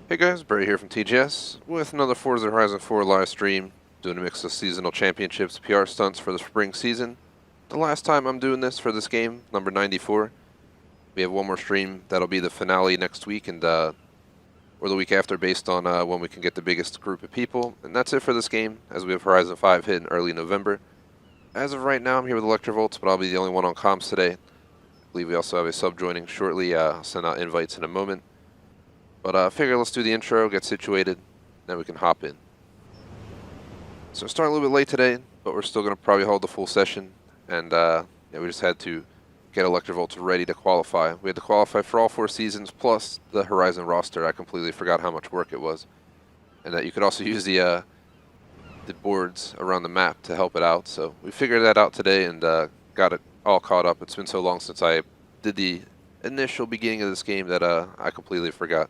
Hey guys, Barry here from TGS with another Forza Horizon 4 live stream, doing a mix of seasonal championships, PR stunts for the spring season. The last time I'm doing this for this game, number 94. We have one more stream that'll be the finale next week and or the week after based on when we can get the biggest group of people. And that's it for this game, as we have Horizon 5 hit in early November. As of right now, I'm here with ElektraVoltz, but I'll be the only one on comms today. I believe we also have a sub joining shortly. I'll send out invites in a moment. But figure let's do the intro, get situated, then we can hop in. So starting a little bit late today, but we're still going to probably hold the full session. And yeah, we just had to get ElektraVoltz ready to qualify. We had to qualify for all 4 seasons, plus the Horizon roster. I completely forgot how much work it was. And that you could also use the boards around the map to help it out. So we figured that out today and got it all caught up. It's been so long since I did the initial beginning of this game that I completely forgot.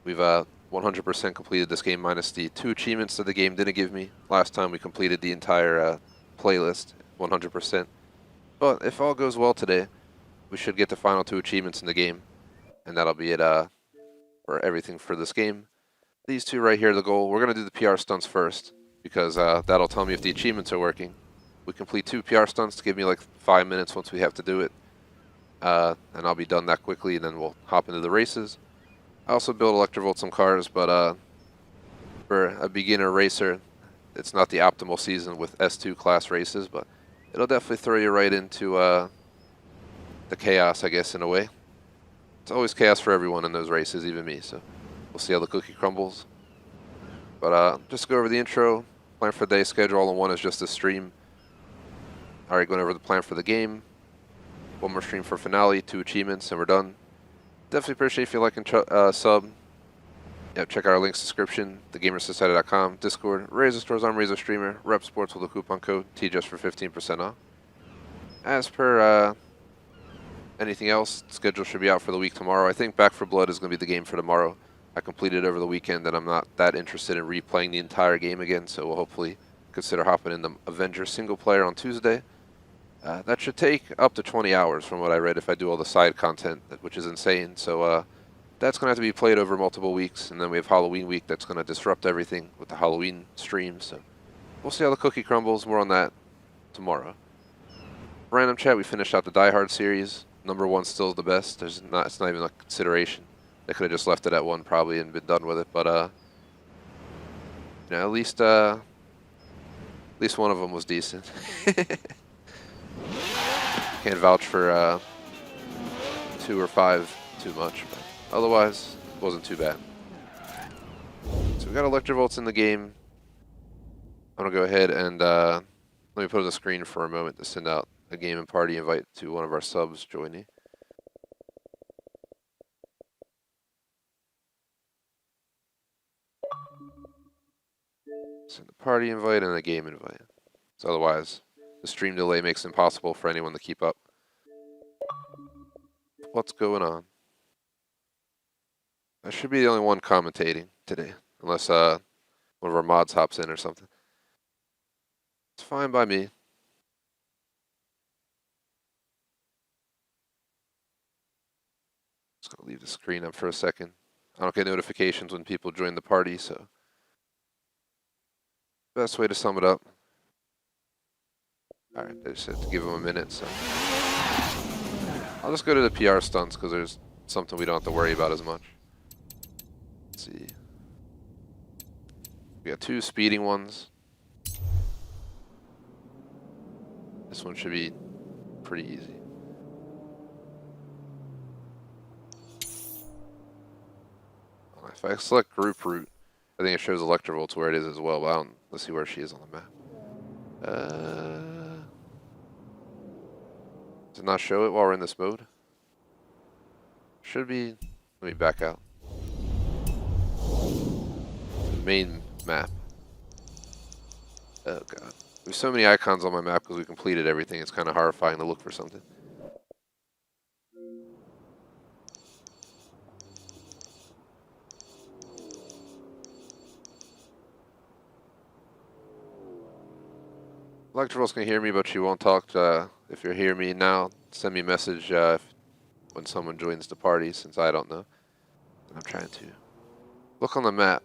We've 100% completed this game minus the 2 achievements that the game didn't give me. Last time we completed the entire playlist 100%. But if all goes well today, we should get the final 2 achievements in the game. And that'll be it for everything for this game. These 2 right here are the goal. We're going to do the PR stunts first, because that'll tell me if the achievements are working. We complete 2 PR stunts to give me like 5 minutes once we have to do it. And I'll be done that quickly, and then we'll hop into the races. I also build ElektraVoltz some cars, but for a beginner racer, it's not the optimal season with S2 class races, but it'll definitely throw you right into the chaos, I guess, in a way. It's always chaos for everyone in those races, even me, so we'll see how the cookie crumbles. But just to go over the intro, plan for the day, schedule all in one is just a stream. Alright, going over the plan for the game. One more stream for finale, 2 achievements, and we're done. Definitely appreciate if you like and sub. Yeah, check out our links description, thegamersociety.com, Discord, Razor Stores, I'm Razor Streamer, Rep Sports with a coupon code TJust for 15% off. As per anything else, schedule should be out for the week tomorrow. I think Back 4 Blood is going to be the game for tomorrow. I completed it over the weekend, and I'm not that interested in replaying the entire game again, so we'll hopefully consider hopping in the Avengers single player on Tuesday. That should take up to 20 hours from what I read if I do all the side content, which is insane. So that's going to have to be played over multiple weeks. And then we have Halloween week that's going to disrupt everything with the Halloween stream. So we'll see how the cookie crumbles. More on that tomorrow. Random chat, we finished out the Die Hard series. Number 1 still is the best. It's not even a consideration. They could have just left it at 1 probably and been done with it. But you know, at least one of them was decent. Can't vouch for 2 or 5 too much, but otherwise, it wasn't too bad. So we got ElektraVoltz in the game. I'm going to go ahead and let me put on the screen for a moment to send out a game and party invite to one of our subs joining. Send a party invite and a game invite. So otherwise, the stream delay makes it impossible for anyone to keep up. What's going on? I should be the only one commentating today, unless one of our mods hops in or something. It's fine by me. Just gonna leave the screen up for a second. I don't get notifications when people join the party, so best way to sum it up. Alright, I just have to give them a minute, so I'll just go to the PR stunts because there's something we don't have to worry about as much. Let's see. We got 2 speeding ones. This one should be pretty easy. If I select group route, I think it shows ElektraVoltz where it is as well, but I don't, let's see where she is on the map. Does it not show it while we're in this mode? Should be. Let me back out. main map. Oh god. There's so many icons on my map because we completed everything. It's kind of horrifying to look for something. ElektraVoltz can hear me, but she won't talk. If you hear me now, send me a message when someone joins the party, since I don't know. I'm trying to look on the map.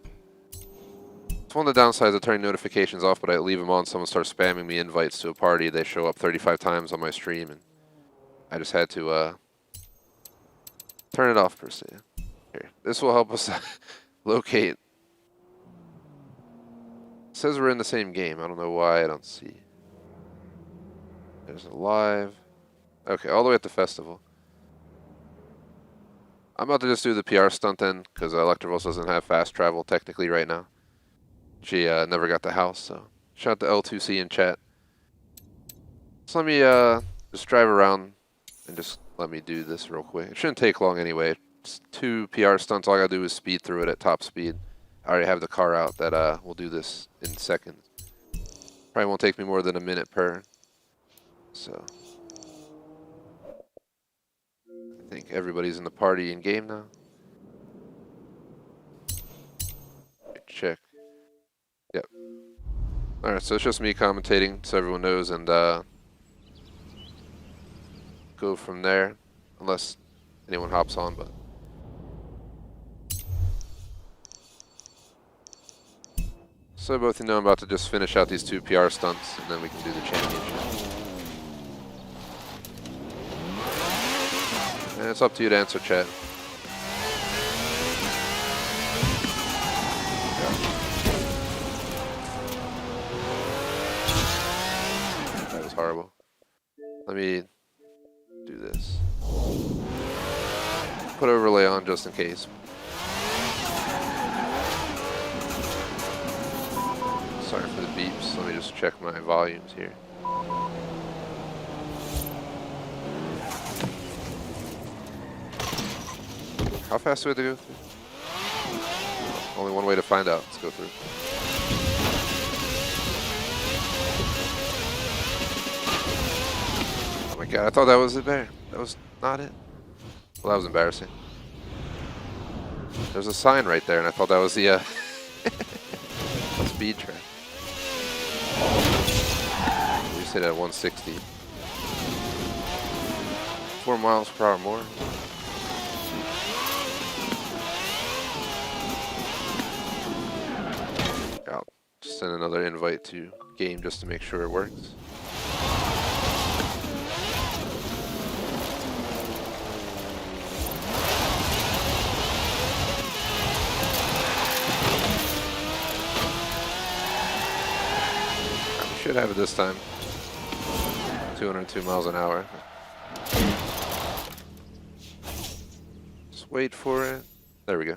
It's one of the downsides of turning notifications off, but I leave them on. Someone starts spamming me invites to a party. They show up 35 times on my stream, and I just had to turn it off per se. Here, this will help us locate. It says we're in the same game. I don't know why I don't see. There's a live. Okay, all the way at the festival. I'm about to just do the PR stunt then, because ElektraVoltz doesn't have fast travel technically right now. She never got the house, so shout out to L2C in chat. So let me just drive around and just let me do this real quick. It shouldn't take long anyway. It's 2 PR stunts. All I gotta do is speed through it at top speed. I already have the car out that will do this in seconds. Probably won't take me more than a minute per. So I think everybody's in the party in game now. Check. Yep. Alright, so it's just me commentating so everyone knows, and go from there, unless anyone hops on, but so both you know I'm about to just finish out these 2 PR stunts, and then we can do the championship. And it's up to you to answer chat. That was horrible. Let me do this. Put overlay on just in case. Sorry for the beeps. Let me just check my volumes here. How fast do we have to go through? Only one way to find out. Let's go through. Oh my god, I thought that was it there. That was not it. Well, that was embarrassing. There's a sign right there, and I thought that was the speed trap. We sit at 160. 4 miles per hour more. I'll just send another invite to game just to make sure it works. Should have it this time. 202 miles an hour. Just wait for it. There we go.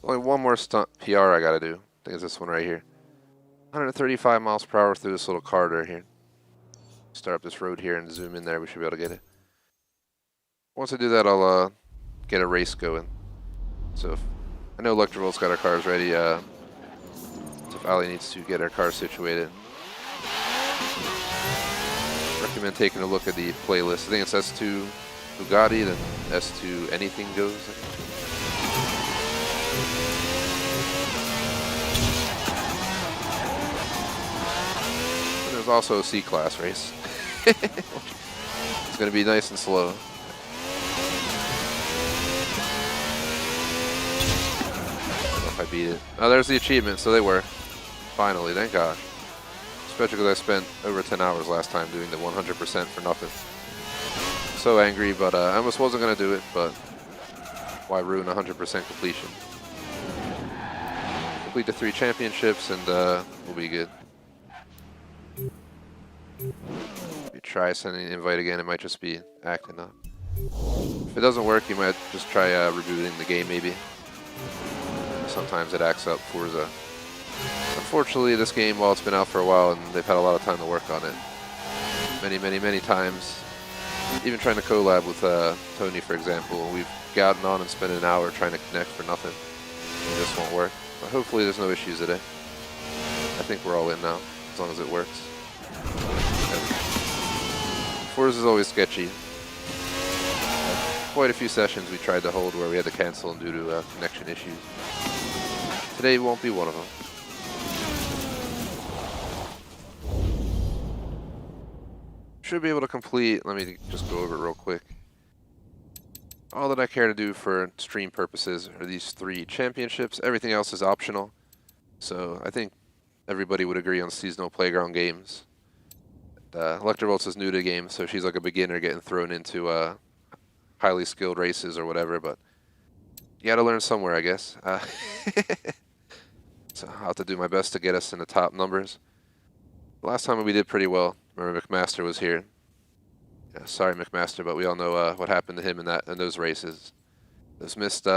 Only one more stunt PR I gotta do. I think it's this one right here. 135 miles per hour through this little corridor here. Start up this road here and zoom in there. We should be able to get it. Once I do that, I'll get a race going. So if, I know ElektraVoltz got our cars ready. So if Ali needs to get her car situated, recommend taking a look at the playlist. I think it's S2 Bugatti, then S2 anything goes. And there's also a C-Class race. It's going to be nice and slow. I don't know if I beat it. Oh, there's the achievement, so they were. Finally, thank gosh. Especially because I spent over 10 hours last time doing the 100% for nothing. So angry, but I almost wasn't going to do it, but why ruin 100% completion? Complete the 3 championships and we'll be good. If you try sending an invite again, it might just be acting up. If it doesn't work, you might just try rebooting the game maybe. Sometimes it acts up Forza. Unfortunately, this game, while it's been out for a while and they've had a lot of time to work on it, many times, even trying to collab with Tony, for example, we've gotten on and spent an hour trying to connect for nothing. Maybe this won't work. But hopefully there's no issues today. I think we're all in now, as long as it works. Forza is always sketchy. Quite a few sessions we tried to hold where we had to cancel due to connection issues. Today won't be one of them. Should be able to complete, let me just go over it real quick. All that I care to do for stream purposes are these 3 championships. Everything else is optional. So I think everybody would agree on seasonal playground games. ElektraVoltz is new to the game, so she's like a beginner getting thrown into highly skilled races or whatever, but you gotta learn somewhere, I guess. So I'll have to do my best to get us in the top numbers. Last time we did pretty well. Remember McMaster was here. Yeah, sorry McMaster, but we all know what happened to him in those races. Those missed he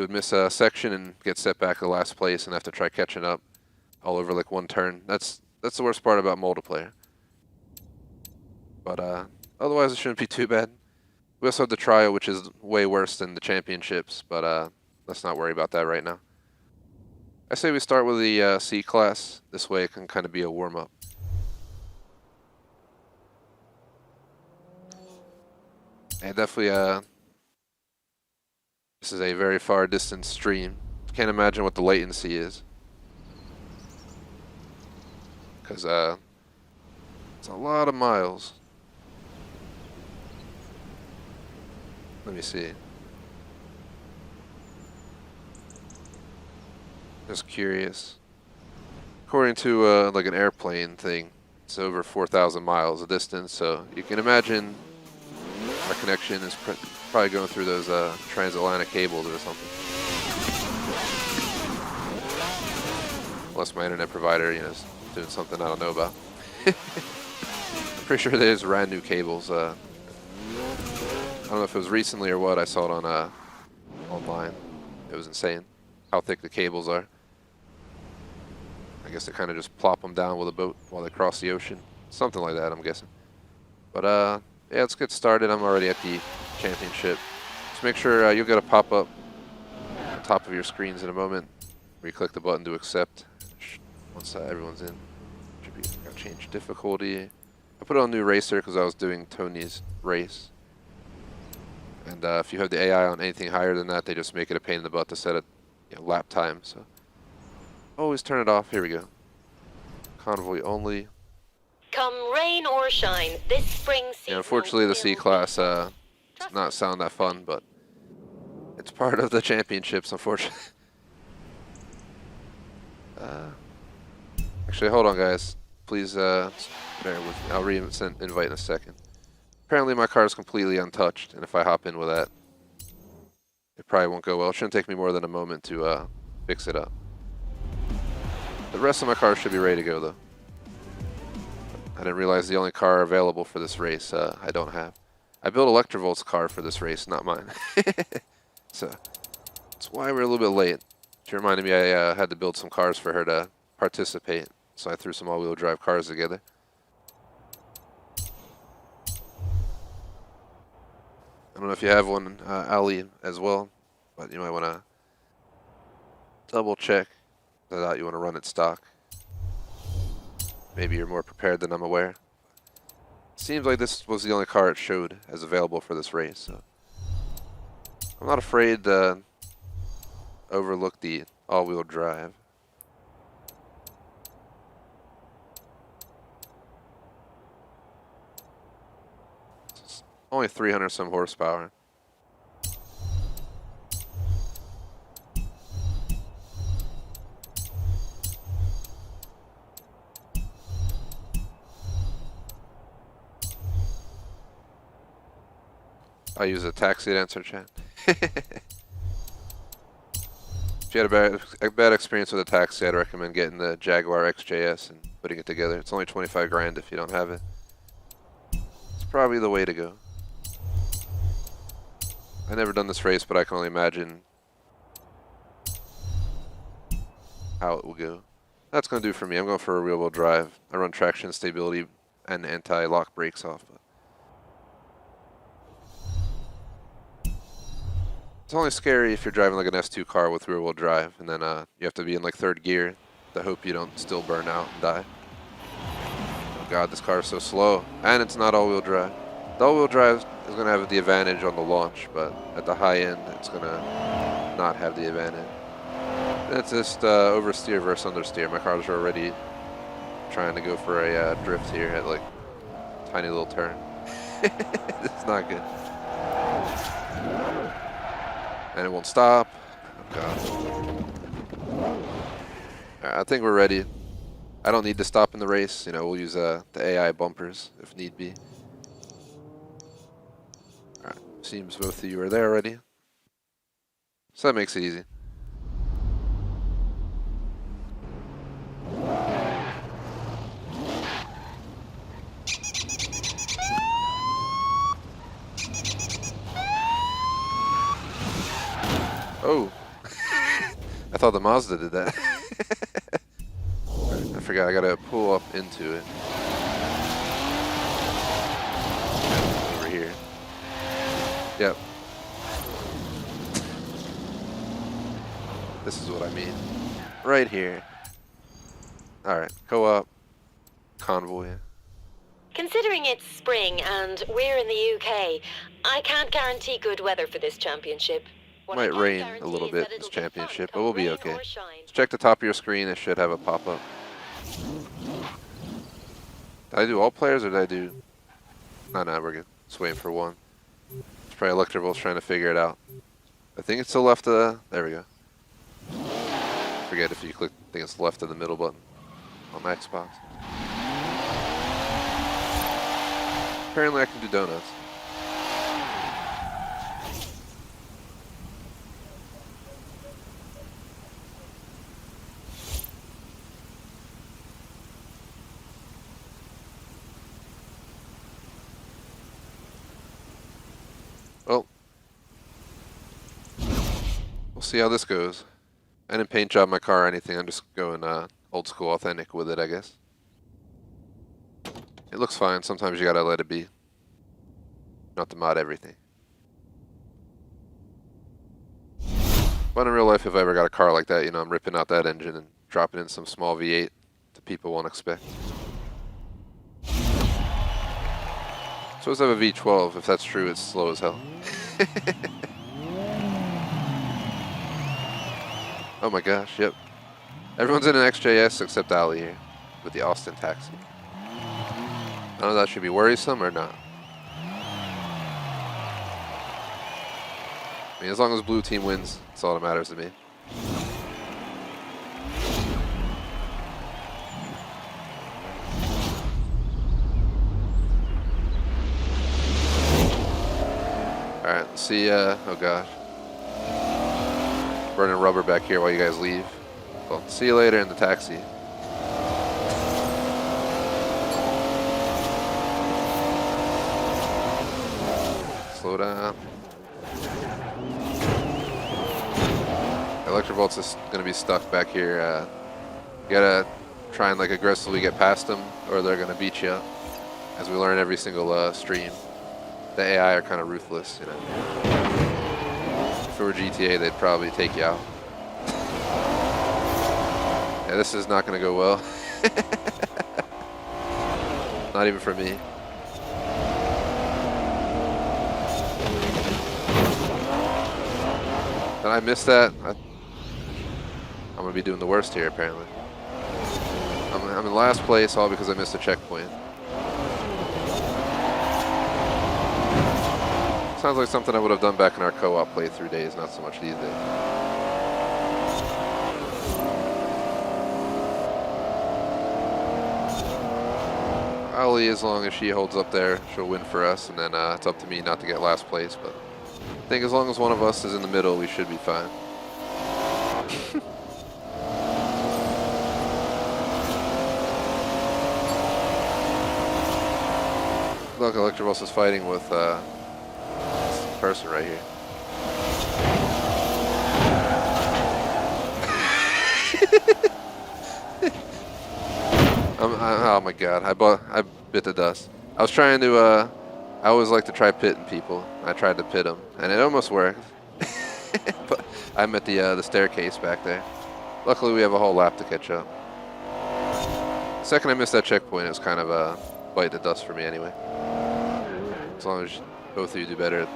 would miss a section and get set back to last place and have to try catching up all over like one turn. That's the worst part about multiplayer. But otherwise it shouldn't be too bad. We also have the trial, which is way worse than the championships, but let's not worry about that right now. I say we start with the C class. This way it can kind of be a warm-up. And definitely, this is a very far distance stream. Can't imagine what the latency is. Because it's a lot of miles. Let me see. Just curious. According to like an airplane thing, it's over 4,000 miles a distance, so you can imagine our connection is probably going through those transatlantic cables or something. Unless my internet provider, you know, is doing something I don't know about. I'm pretty sure there's brand new cables. I don't know if it was recently or what. I saw it on online. It was insane how thick the cables are. I guess they kind of just plop them down with a boat while they cross the ocean. Something like that, I'm guessing. But yeah, let's get started. I'm already at the championship. Just make sure you'll get a pop-up on top of your screens in a moment where you click the button to accept. Once everyone's in, should be change difficulty. I put on new racer because I was doing Tony's race. And if you have the AI on anything higher than that, they just make it a pain in the butt to set it, you know, lap time. So always turn it off. Here we go. Convoy only. Come rain or shine, this spring season. Yeah, unfortunately, the C class does not sound that fun, but it's part of the championships, unfortunately. Actually, hold on, guys. Please bear with me. I'll re-invite in a second. Apparently, my car is completely untouched, and if I hop in with that, it probably won't go well. It shouldn't take me more than a moment to fix it up. The rest of my car should be ready to go, though. I didn't realize the only car available for this race I don't have. I built ElektraVoltz car for this race, not mine. So that's why we're a little bit late. She reminded me I had to build some cars for her to participate, so I threw some all-wheel drive cars together. I don't know if you have one, Ali, as well, but you might want to double check that you want to run it stock. Maybe you're more prepared than I'm aware. Seems like this was the only car it showed as available for this race, so I'm not afraid to overlook the all-wheel drive. It's only 300 some horsepower. I use a taxi to answer chat. If you had a bad experience with a taxi, I'd recommend getting the Jaguar XJS and putting it together. It's only 25 grand if you don't have it. It's probably the way to go. I've never done this race, but I can only imagine how it will go. That's going to do for me. I'm going for a rear-wheel drive. I run traction, stability, and anti-lock brakes off. But It's only scary if you're driving like an S2 car with rear-wheel drive, and then you have to be in like third gear to hope you don't still burn out and die. Oh god, this car is so slow, and it's not all-wheel drive. The all-wheel drive is going to have the advantage on the launch, but at the high end, it's going to not have the advantage. It's just oversteer versus understeer. My cars are already trying to go for a drift here at like tiny little turn. It's not good. And it won't stop. Oh god. Alright, I think we're ready. I don't need to stop in the race. You know, we'll use the AI bumpers if need be. Alright, seems both of you are there already. So that makes it easy. Oh, I thought the Mazda did that. I forgot, I gotta pull up into it. Over here. Yep. This is what I mean. Right here. Alright, co-op. Convoy. Considering it's spring and we're in the UK, I can't guarantee good weather for this championship. What I Might can rain a guarantee little is bit that this it'll be fun, championship, but come we'll be rain okay. or shine. Just check the top of your screen, it should have a pop-up. Did I do all players or did I do... No, we're good. Just waiting for one. It's probably ElektraVoltz trying to figure it out. I think it's the left of the... There we go. Forget if you click, I think it's left of the middle button on the Xbox. Apparently I can do donuts. Well, we'll see how this goes. I didn't paint job my car or anything. I'm just going old school authentic with it, I guess. It looks fine. Sometimes you gotta let it be. Not to mod everything. But in real life, if I ever got a car like that, you know, I'm ripping out that engine and dropping in some small V8 that people won't expect. Supposed to have a V12. If that's true, it's slow as hell. Oh my gosh, yep. Everyone's in an XJS except Ali here with the Austin taxi. I don't know if that should be worrisome or not. I mean, as long as blue team wins, that's all that matters to me. Alright, let's see, oh gosh. Burning rubber back here while you guys leave. Well, see you later in the taxi. Slow down. ElektraVoltz is going to be stuck back here. You gotta try and like aggressively get past them, or they're going to beat you up. As we learn every single stream, the AI are kind of ruthless, you know. If it were GTA, they'd probably take you out. Yeah, this is not going to go well. Not even for me. Did I miss that? I'm going to be doing the worst here, apparently. I'm in last place, all because I missed a checkpoint. Sounds like something I would have done back in our co-op playthrough days, not so much these days. Ali, as long as she holds up there, she'll win for us, and then it's up to me not to get last place, but I think as long as one of us is in the middle, we should be fine. Look, ElektraVoltz is fighting with this person right here. Oh my god, I bit the dust. I was trying to, I always like to try pitting people. I tried to pit them, and it almost worked. But I'm at the staircase back there. Luckily, we have a whole lap to catch up. The second I missed that checkpoint, it was kind of a bite the dust for me anyway. As long as both of you do better, it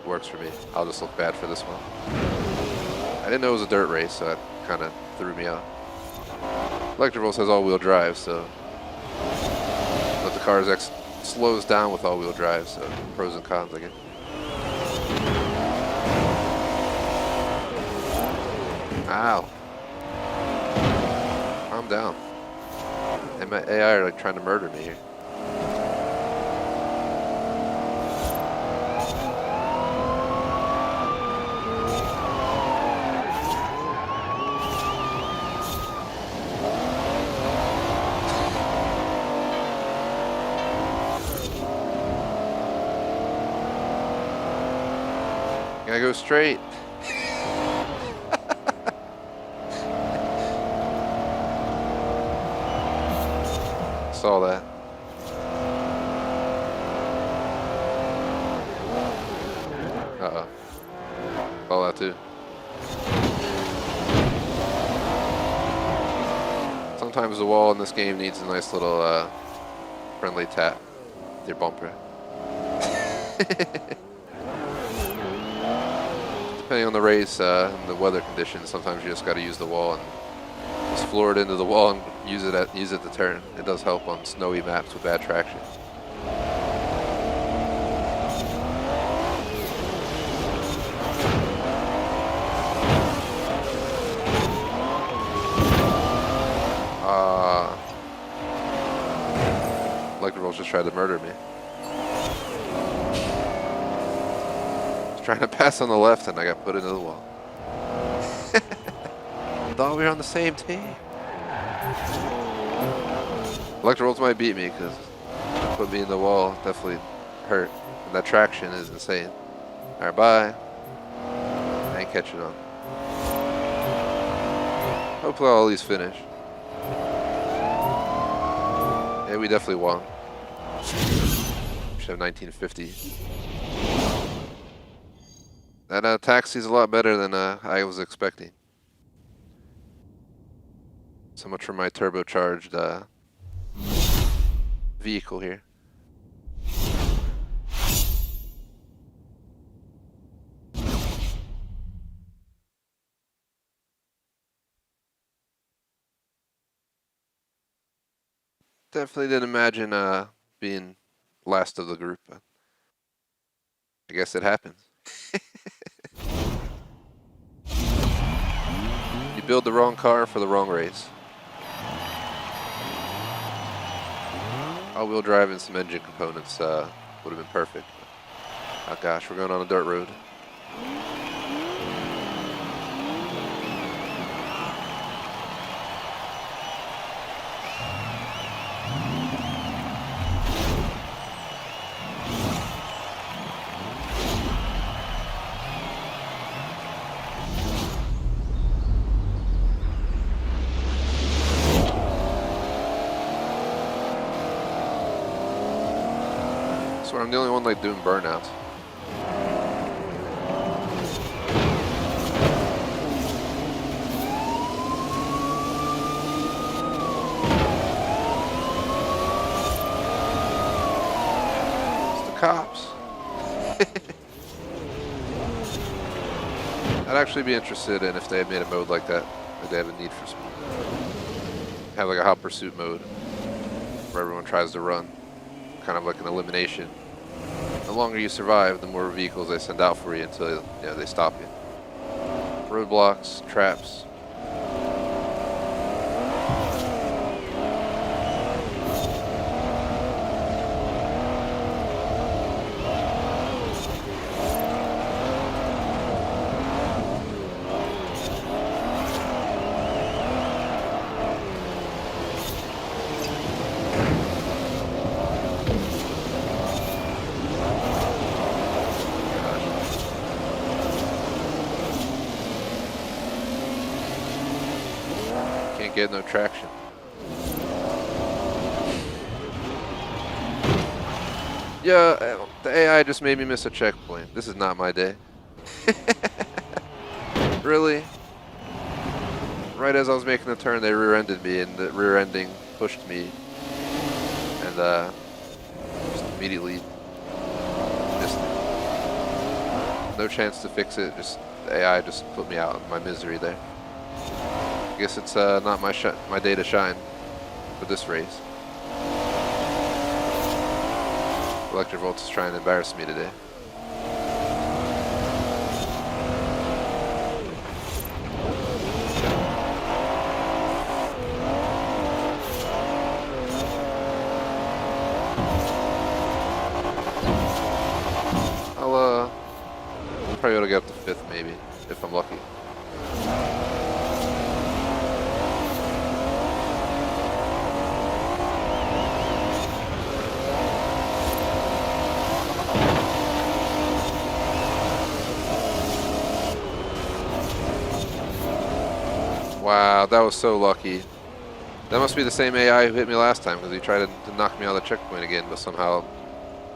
works for me. I'll just look bad for this one. I didn't know it was a dirt race, so that kind of threw me off. ElektraVoltz has all-wheel drive, so but the car slows down with all-wheel drive, so pros and cons, I guess. Ow. Calm down. And my AI are like trying to murder me here. Gotta go straight. Saw that. Uh-oh. Saw that too. Sometimes the wall in this game needs a nice little friendly tap with your bumper. Depending on the race and the weather conditions, sometimes you just got to use the wall and just floor it into the wall and use it to turn. It does help on snowy maps with bad traction. ElektraVoltz just tried to murder me. Trying to pass on the left and I got put into the wall. Thought we were on the same team. ElektraVoltz might beat me because put me in the wall definitely hurt. And that traction is insane. Alright, bye. I ain't catching on. Hopefully I'll at least finish. Yeah, we definitely won. We should have 1950. That taxi's a lot better than I was expecting. So much for my turbocharged vehicle here. Definitely didn't imagine being last of the group, but I guess it happens. You build the wrong car for the wrong race. All-wheel drive and some engine components would have been perfect. But, oh gosh, we're going on a dirt road. I'm the only one like doing burnouts. It's the cops. I'd actually be interested in if they had made a mode like that. If they have a need for speed. Have like a hot pursuit mode where everyone tries to run. Kind of like an elimination. The longer you survive, the more vehicles they send out for you until they stop you. Roadblocks, traps. Get no traction. Yeah, the AI just made me miss a checkpoint. This is not my day. Really? Right as I was making the turn, they rear-ended me, and the rear ending pushed me, and just immediately missed it. No chance to fix it. Just the AI just put me out in my misery there. I guess it's not my day to shine for this race. ElektraVoltz is trying to embarrass me today. I'll probably be able to get up to 5th maybe, if I'm lucky. Wow, that was so lucky. That must be the same AI who hit me last time, because he tried to knock me on the checkpoint again, but somehow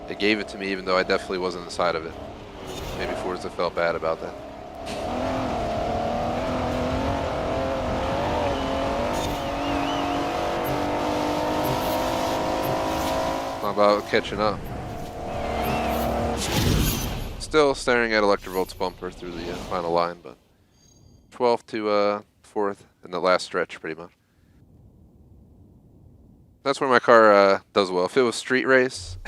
it gave it to me even though I definitely wasn't inside of it. Maybe Forza felt bad about that. Not about catching up. Still staring at ElektraVoltz bumper through the final line, but 12th to 4th in the last stretch, pretty much. That's where my car does well. If it was street race,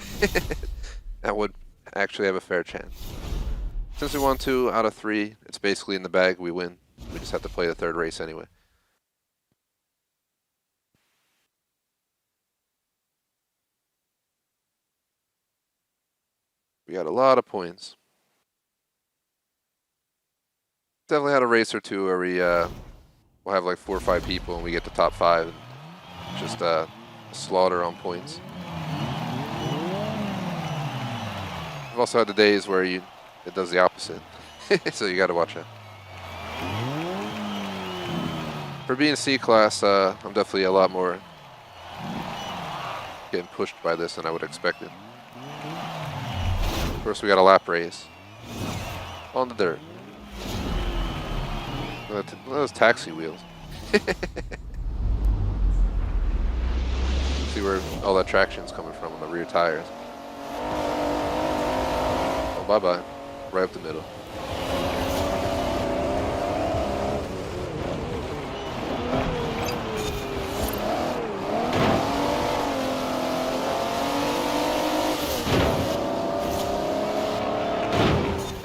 that would actually have a fair chance. Since we won 2 out of 3, it's basically in the bag. We win. We just have to play the 3rd race anyway. We got a lot of points. Definitely had a race or two where we'll have like 4 or 5 people and we get the top 5 and just slaughter on points. I've also had the days where it does the opposite, so you got to watch it. For being C-Class, I'm definitely a lot more getting pushed by this than I would expect it. Of course, we got a lap race on the dirt. Look at those taxi wheels. See where all that traction's coming from on the rear tires. Oh, bye-bye. Right up the middle.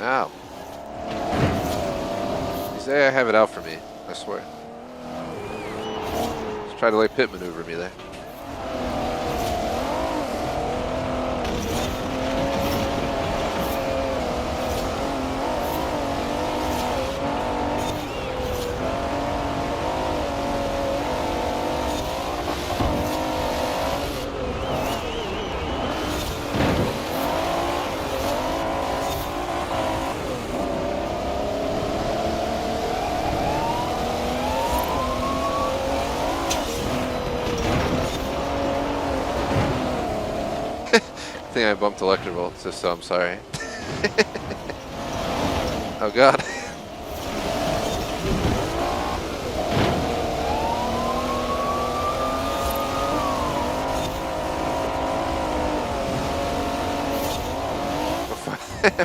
Ow. You say I have it out for me, I swear. Just try to like pit maneuver me there. I think I bumped ElektraVoltz, so I'm sorry. Oh god.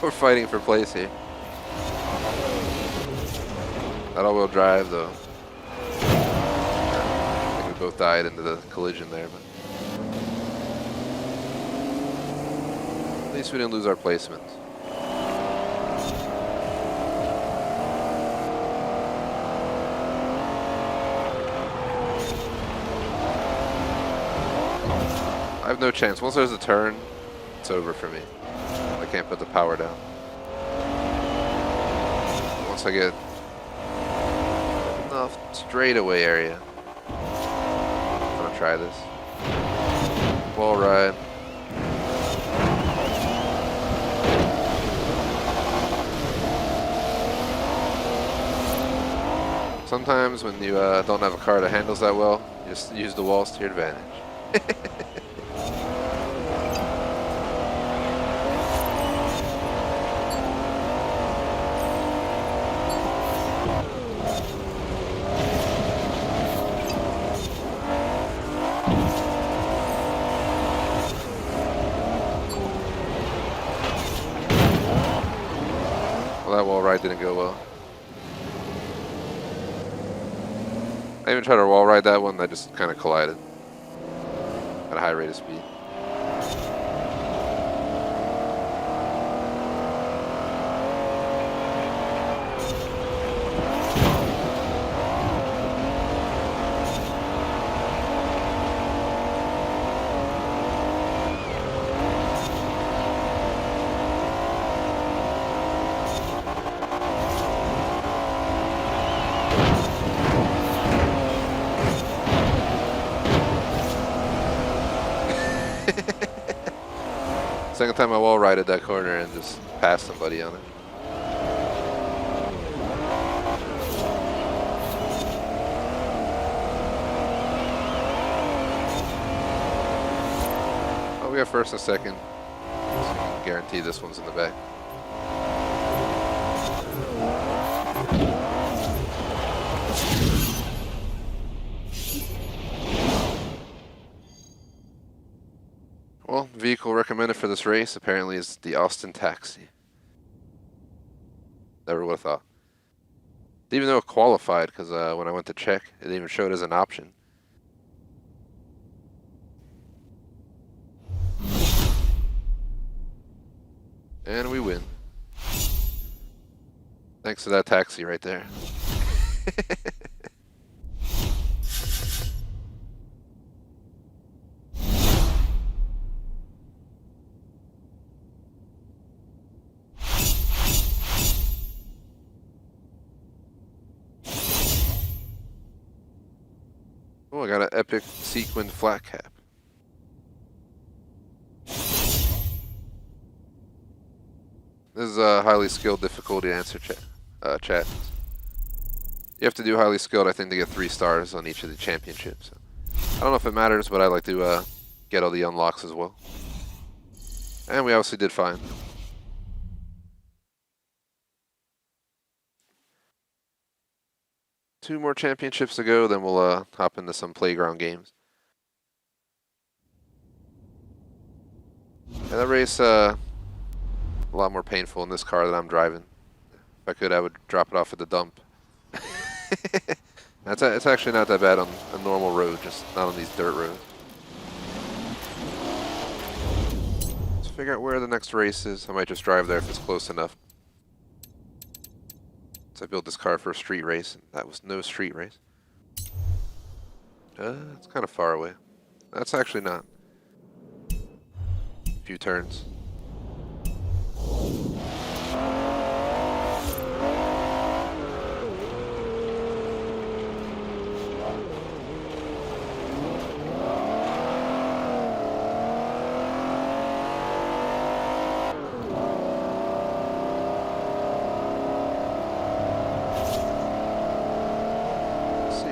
We're fighting for place here. That all-wheel drive, though. I think we both died into the collision there, but at least we didn't lose our placement. I have no chance. Once there's a turn, it's over for me. I can't put the power down. Once I get enough straightaway area, I'm gonna try this. Wall ride. Sometimes when you don't have a car that handles that well, you just use the walls to your advantage. Well, that wall ride didn't go well. I even tried to wall ride that one, that just kind of collided at a high rate of speed. Second time I wall rided that corner and just passed somebody on it. Oh, we got first and second. So you can guarantee this one's in the back. Well, vehicle recommended for this race apparently is the Austin Taxi. Never would have thought. Even though it qualified, because when I went to check, it even showed as an option. And we win. Thanks to that taxi right there. Oh, I got an epic sequined flat cap. This is a highly skilled difficulty answer chat. You have to do highly skilled, I think, to get 3 stars on each of the championships. I don't know if it matters, but I like to get all the unlocks as well. And we obviously did fine. Two more championships to go, then we'll hop into some playground games. Yeah, that race a lot more painful in this car that I'm driving. If I could, I would drop it off at the dump. It's actually not that bad on a normal road, just not on these dirt roads. Let's figure out where the next race is. I might just drive there if it's close enough. So I built this car for a street race, and that was no street race. It's kind of far away. That's actually not. A few turns.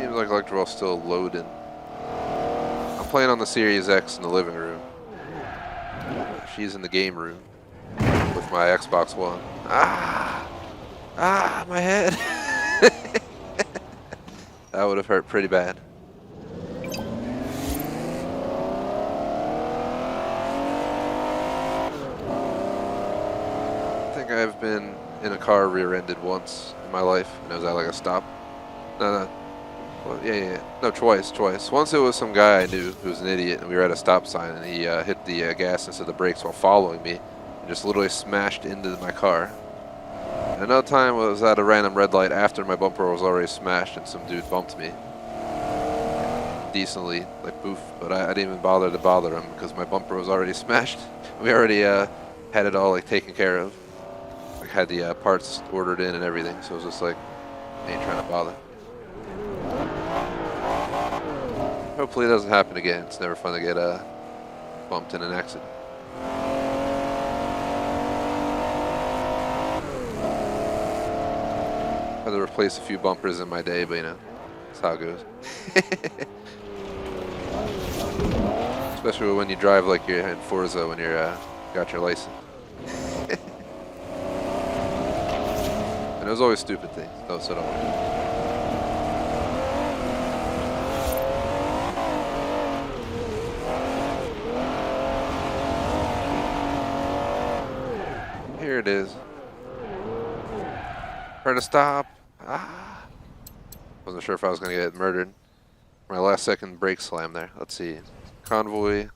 Like ElektraVoltz still loading. I'm playing on the Series X in the living room. She's in the game room with my Xbox One. My head. That would have hurt pretty bad. I think I've been in a car rear-ended once in my life, and it was at like a stop. No. Well, yeah. No, twice. Once it was some guy I knew who was an idiot, and we were at a stop sign, and he hit the gas instead of the brakes while following me, and just literally smashed into my car. And another time was at a random red light after my bumper was already smashed, and some dude bumped me. Decently, like boof, but I didn't even bother to bother him because my bumper was already smashed. We already had it all like taken care of. Like had the parts ordered in and everything, so it was just like, I ain't trying to bother. Hopefully it doesn't happen again. It's never fun to get bumped in an accident. Had to replace a few bumpers in my day, but you know, that's how it goes. Especially when you drive like you're in Forza when you're got your license. And it was always stupid things, so don't worry. Here it is. Her to stop. Ah. Wasn't sure if I was going to get murdered. My last second brake slam there. Let's see. Convoy.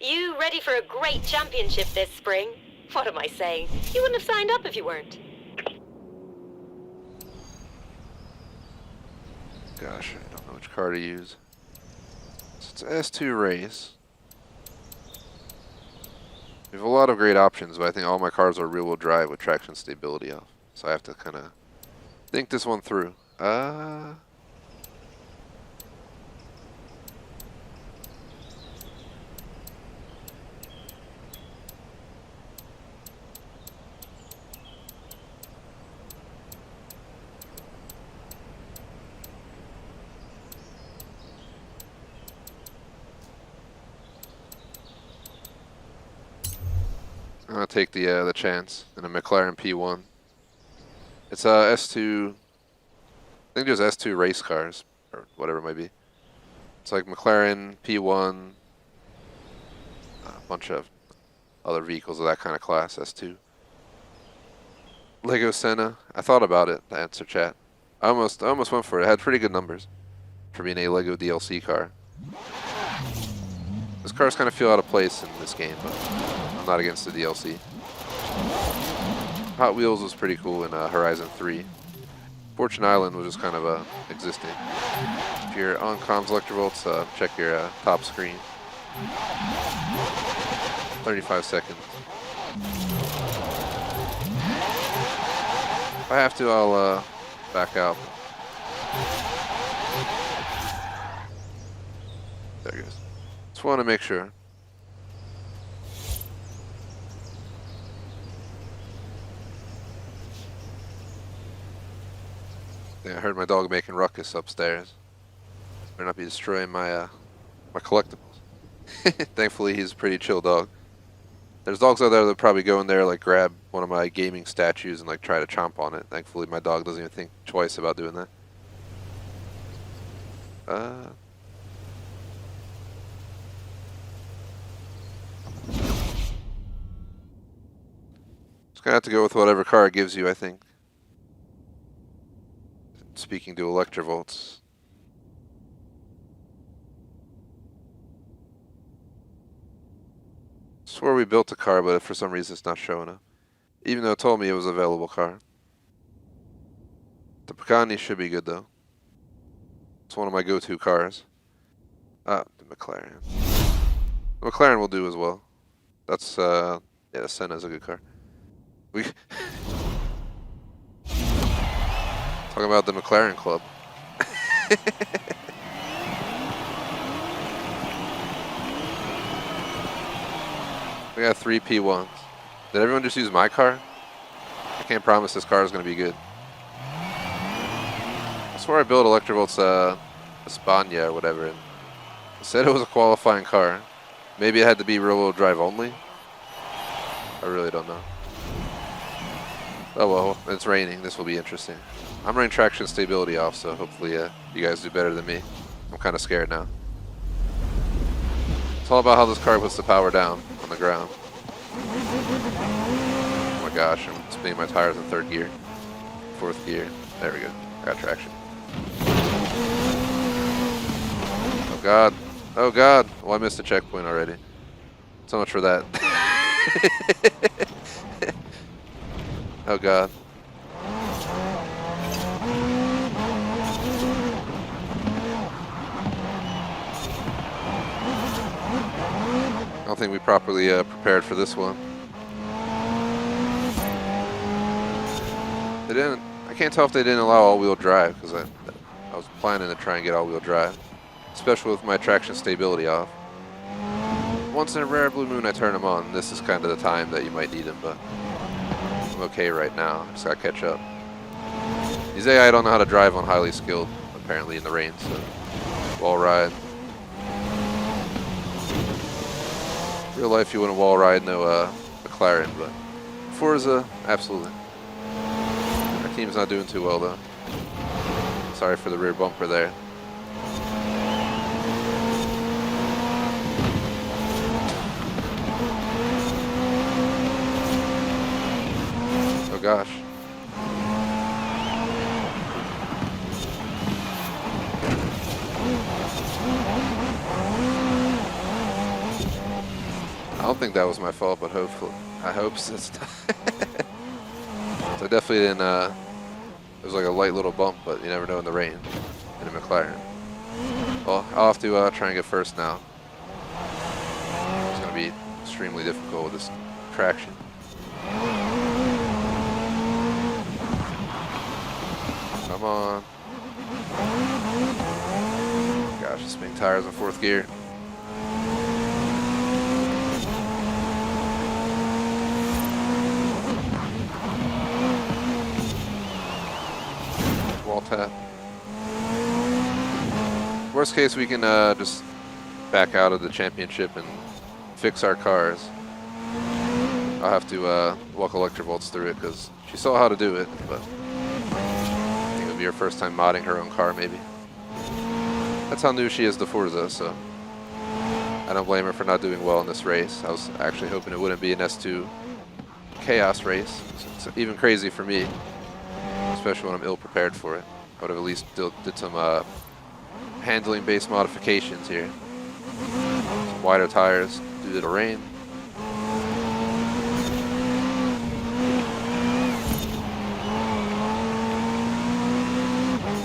You ready for a great championship this spring? What am I saying? You wouldn't have signed up if you weren't. Gosh, I don't know which car to use. So it's S2 race. We have a lot of great options, but I think all my cars are rear-wheel drive with traction stability off. So I have to kind of think this one through. I'm gonna take the chance in a McLaren P1. It's S2. I think there's S2 race cars or whatever it might be. It's like McLaren P1, a bunch of other vehicles of that kind of class. S2. Lego Senna. I thought about it to answer chat. I almost went for it. It had pretty good numbers for being a Lego DLC car. Those cars kind of feel out of place in this game, but I'm not against the DLC. Hot Wheels was pretty cool in Horizon 3. Fortune Island was just kind of existing. If you're on comms ElektraVoltz, check your top screen. 35 seconds. If I have to, I'll back out. There it goes. Just want to make sure. Yeah, I heard my dog making ruckus upstairs. Better not be destroying my my collectibles. Thankfully, he's a pretty chill dog. There's dogs out there that probably go in there, like grab one of my gaming statues and like try to chomp on it. Thankfully, my dog doesn't even think twice about doing that. Just gonna have to go with whatever car it gives you, I think. Speaking to ElektraVoltz. Swore we built a car, but for some reason it's not showing up. Even though it told me it was an available car. The Bugatti should be good though. It's one of my go-to cars. Ah, the McLaren. The McLaren will do as well. That's yeah, the Senna is a good car. We talking about the McLaren Club. We got 3 P1s. Did everyone just use my car? I can't promise this car is going to be good. I swear I built ElektraVoltz España or whatever, and it said it was a qualifying car. Maybe it had to be rear-wheel drive only? I really don't know. Oh well, it's raining. This will be interesting. I'm running traction stability off, so hopefully you guys do better than me. I'm kind of scared now. It's all about how this car puts the power down on the ground. Oh my gosh, I'm spinning my tires in 3rd gear. 4th gear. There we go. Got traction. Oh god. Oh god. Well, I missed a checkpoint already. So much for that. Oh god. I don't think we properly prepared for this one. They didn't. I can't tell if they didn't allow all-wheel drive because I was planning to try and get all-wheel drive, especially with my traction stability off. Once in a rare blue moon, I turn them on. This is kind of the time that you might need them, but I'm okay right now. Just gotta catch up. These AI don't know how to drive on highly skilled, apparently in the rain, so wall ride. Real life, you wouldn't wall ride no McLaren, but Forza, absolutely. Our team's not doing too well though. Sorry for the rear bumper there. Oh gosh. don't think that was my fault, but hopefully, I hope so. So I definitely didn't, it was like a light little bump, but you never know in the rain in a McLaren. Well, I'll have to try and get first now. It's going to be extremely difficult with this traction. Come on. Gosh, the spinning tires in 4th gear. Wall tap. Worst case, we can just back out of the championship and fix our cars. I'll have to walk ElektraVoltz through it because she saw how to do it, but I think it'll be her first time modding her own car, maybe. That's how new she is to Forza, so I don't blame her for not doing well in this race. I was actually hoping it wouldn't be an S2 chaos race. It's even crazy for me, especially when I'm ill prepared for it. I would have at least did some handling-based modifications here. Some wider tires due to the rain.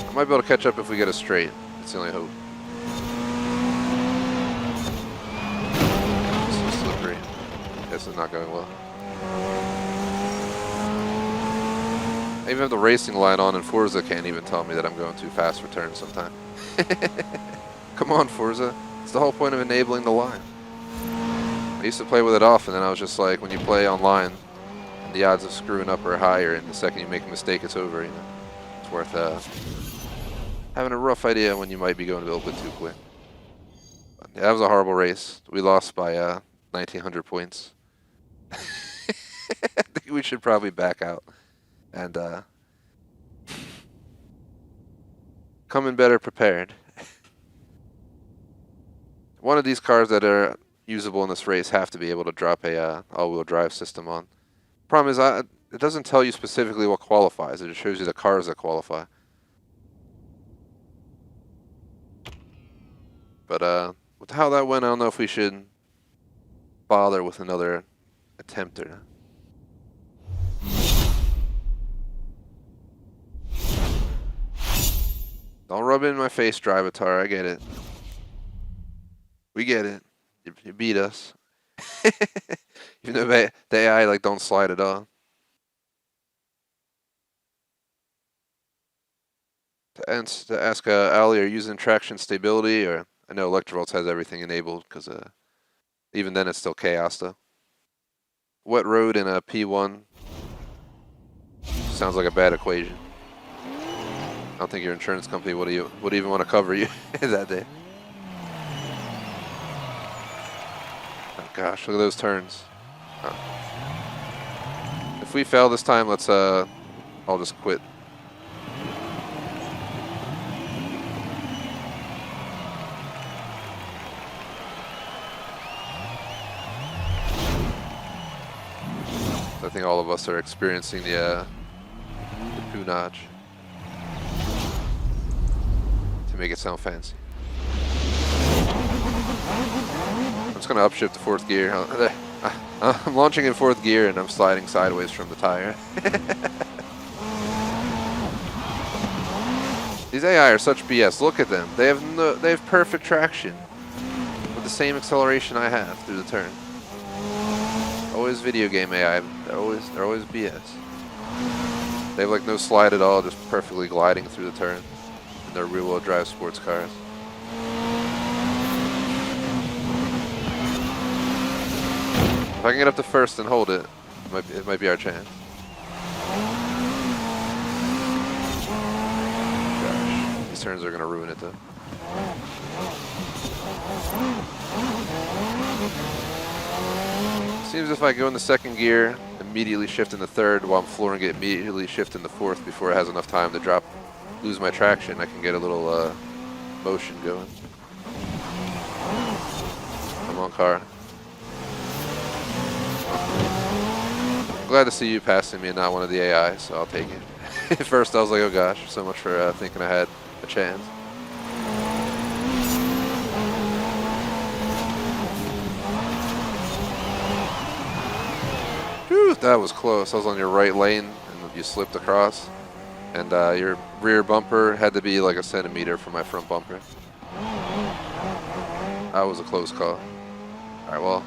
I might be able to catch up if we get a straight. That's the only hope. So slippery. This is not going well. I even have the racing light on, and Forza can't even tell me that I'm going too fast for turns sometimes. Come on, Forza. It's the whole point of enabling the line. I used to play with it off, and then I was just like, when you play online, and the odds of screwing up are higher, and the second you make a mistake, it's over, you know. It's worth having a rough idea when you might be going a little bit too quick. But yeah, that was a horrible race. We lost by 1,900 points. I think we should probably back out and come in better prepared. One of these cars that are usable in this race have to be able to drop a all-wheel drive system on. Problem is, it doesn't tell you specifically what qualifies. It just shows you the cars that qualify. But with how that went, I don't know if we should bother with another attempt or not. Don't rub it in my face, Drivatar. I get it. We get it. You beat us. Even though the AI like don't slide at all. To ask Ali, are you using traction stability? Or I know ElektraVoltz has everything enabled because even then it's still chaos though. Wet road in a P1 sounds like a bad equation. I don't think your insurance company would even want to cover you that day. Oh gosh, look at those turns. Oh. If we fail this time, let's I'll just quit. I think all of us are experiencing the punage. To make it sound fancy. I'm just gonna upshift to 4th gear. I'm launching in 4th gear and I'm sliding sideways from the tire. These AI are such BS. Look at them. They have perfect traction with the same acceleration I have through the turn. Always video game AI. They're always BS. They have like no slide at all, just perfectly gliding through the turn. In their rear-wheel drive sports cars. If I can get up to first and hold it, it might be our chance. Gosh, these turns are gonna ruin it though. Seems if I go in the 2nd gear, immediately shift in the 3rd, while I'm flooring it, immediately shift in the 4th before it has enough time to lose my traction, I can get a little motion going. Come on, car. I'm glad to see you passing me and not one of the AI, so I'll take it. At first I was like, oh gosh, so much for thinking I had a chance. Whew, that was close. I was on your right lane and you slipped across. And your rear bumper had to be like a centimeter from my front bumper. That was a close call. Alright, well,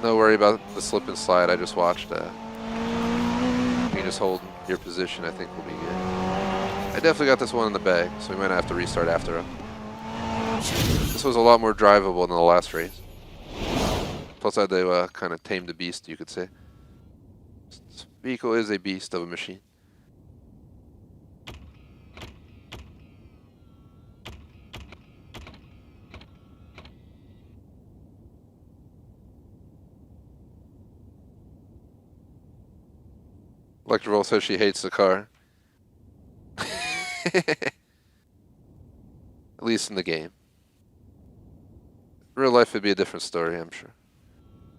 no worry about the slip and slide. I just watched. You can just hold your position, I think will be good. I definitely got this one in the bag, so we might have to restart after all. This was a lot more drivable than the last race. Plus I had to kind of tame the beast, you could say. This vehicle is a beast of a machine. ElektraVoltz says she hates the car. At least in the game. Real life would be a different story, I'm sure.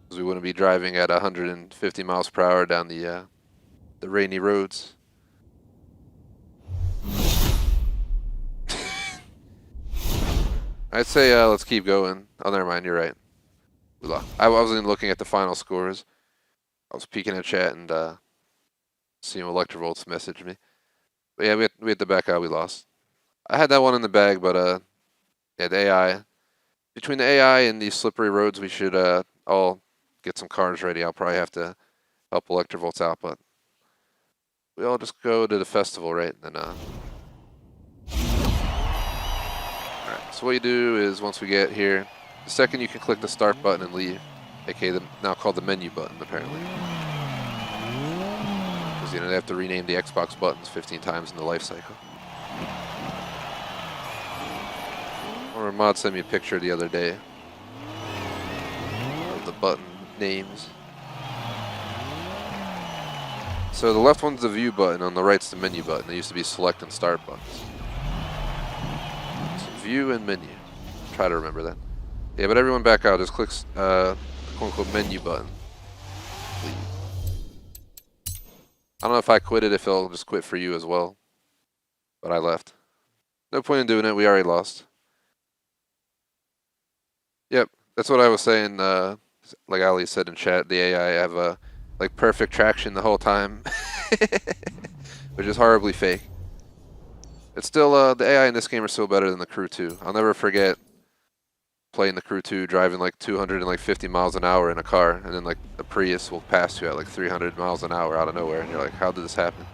Because we wouldn't be driving at 150 miles per hour down the rainy roads. I'd say let's keep going. Oh, never mind, you're right. I wasn't looking at the final scores. I was peeking at chat and seeing ElektraVoltz messaged me. But yeah, we had to back out. We lost. I had that one in the bag, but yeah, the AI. Between the AI and these slippery roads, we should all get some cars ready. I'll probably have to help ElektraVoltz out, but we all just go to the festival, right? And then, Alright, so what you do is once we get here, the second you can click the start button and leave, aka now called the menu button, apparently. Because, you know, they have to rename the Xbox buttons 15 times in the life cycle. Or Mod sent me a picture the other day of the button names. So the left one's the view button, on the right's the menu button. They used to be select and start buttons. So view and menu. Try to remember that. Yeah, but everyone back out. Just click the quote-unquote menu button. Please. I don't know if I quit it, if it'll just quit for you as well. But I left. No point in doing it. We already lost. Yep, that's what I was saying. Like Ali said in chat, the AI have like perfect traction the whole time, which is horribly fake. It's still the AI in this game are still better than the Crew 2. I'll never forget playing the Crew 2, driving like 250 miles an hour in a car, and then like a Prius will pass you at like 300 miles an hour out of nowhere, and you're like, how did this happen?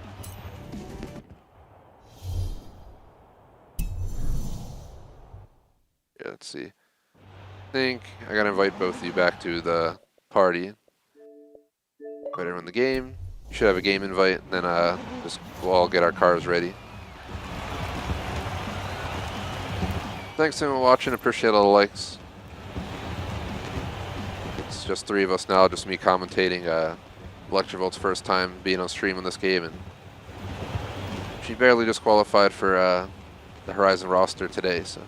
Yeah, let's see. I think I gotta invite both of you back to the party. Invite everyone in the game. You should have a game invite, and then just we'll all get our cars ready. Thanks to everyone watching. Appreciate all the likes. It's just 3 of us now, just me commentating. ElektraVolt's first time being on stream on this game, and she barely just qualified for the Horizon roster today, so.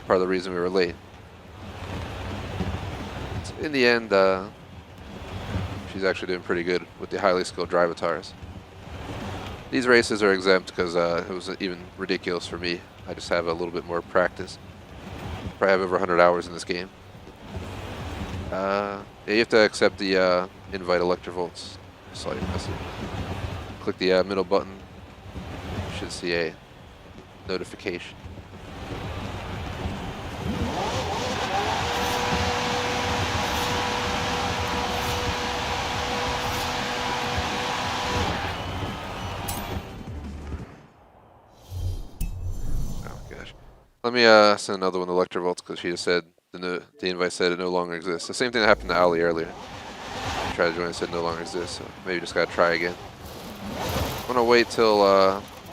Part of the reason we were late. So in the end, she's actually doing pretty good with the highly skilled drivatars. These races are exempt because it was even ridiculous for me. I just have a little bit more practice. Probably have over 100 hours in this game. Yeah, you have to accept the invite ElektraVoltz. I saw your message. Click the middle button. You should see a notification. Let me send another one to ElektraVoltz because she just said the invite said it no longer exists. The same thing that happened to Ali earlier. She tried to join and said no longer exists, so maybe just gotta try again. I'm gonna wait till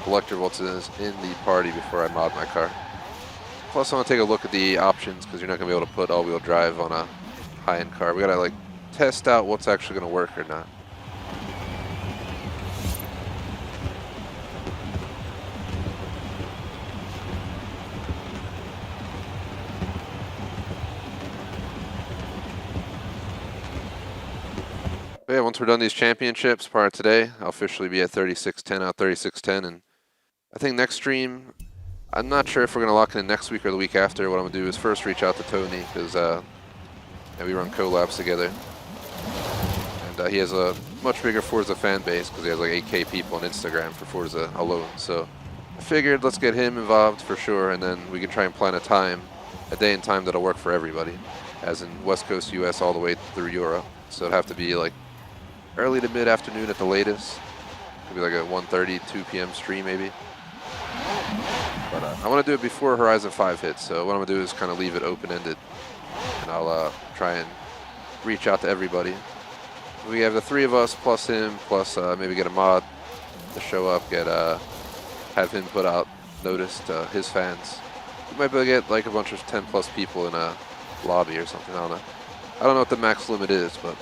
ElektraVoltz is in the party before I mod my car. Plus, I want to take a look at the options because you're not gonna be able to put all-wheel drive on a high-end car. We gotta like test out what's actually gonna work or not. But yeah, once we're done these championships prior to today, I'll officially be at 3610 out 3610, and I think next stream, I'm not sure if we're going to lock in next week or the week after. What I'm going to do is first reach out to Tony, because we run collabs together. And he has a much bigger Forza fan base because he has like 8K people on Instagram for Forza alone. So I figured let's get him involved for sure, and then we can try and plan a day and time that'll work for everybody, as in West Coast US all the way through Europe. So it'd have to be like early to mid-afternoon at the latest. Could be like a 1:30, 2 p.m. stream maybe. But I want to do it before Horizon 5 hits, so what I'm going to do is kind of leave it open-ended, and I'll try and reach out to everybody. We have the 3 of us plus him, plus maybe get a mod to show up, have him put out notice to his fans. We might be able to get like a bunch of 10 plus people in a lobby or something, I don't know. I don't know what the max limit is, but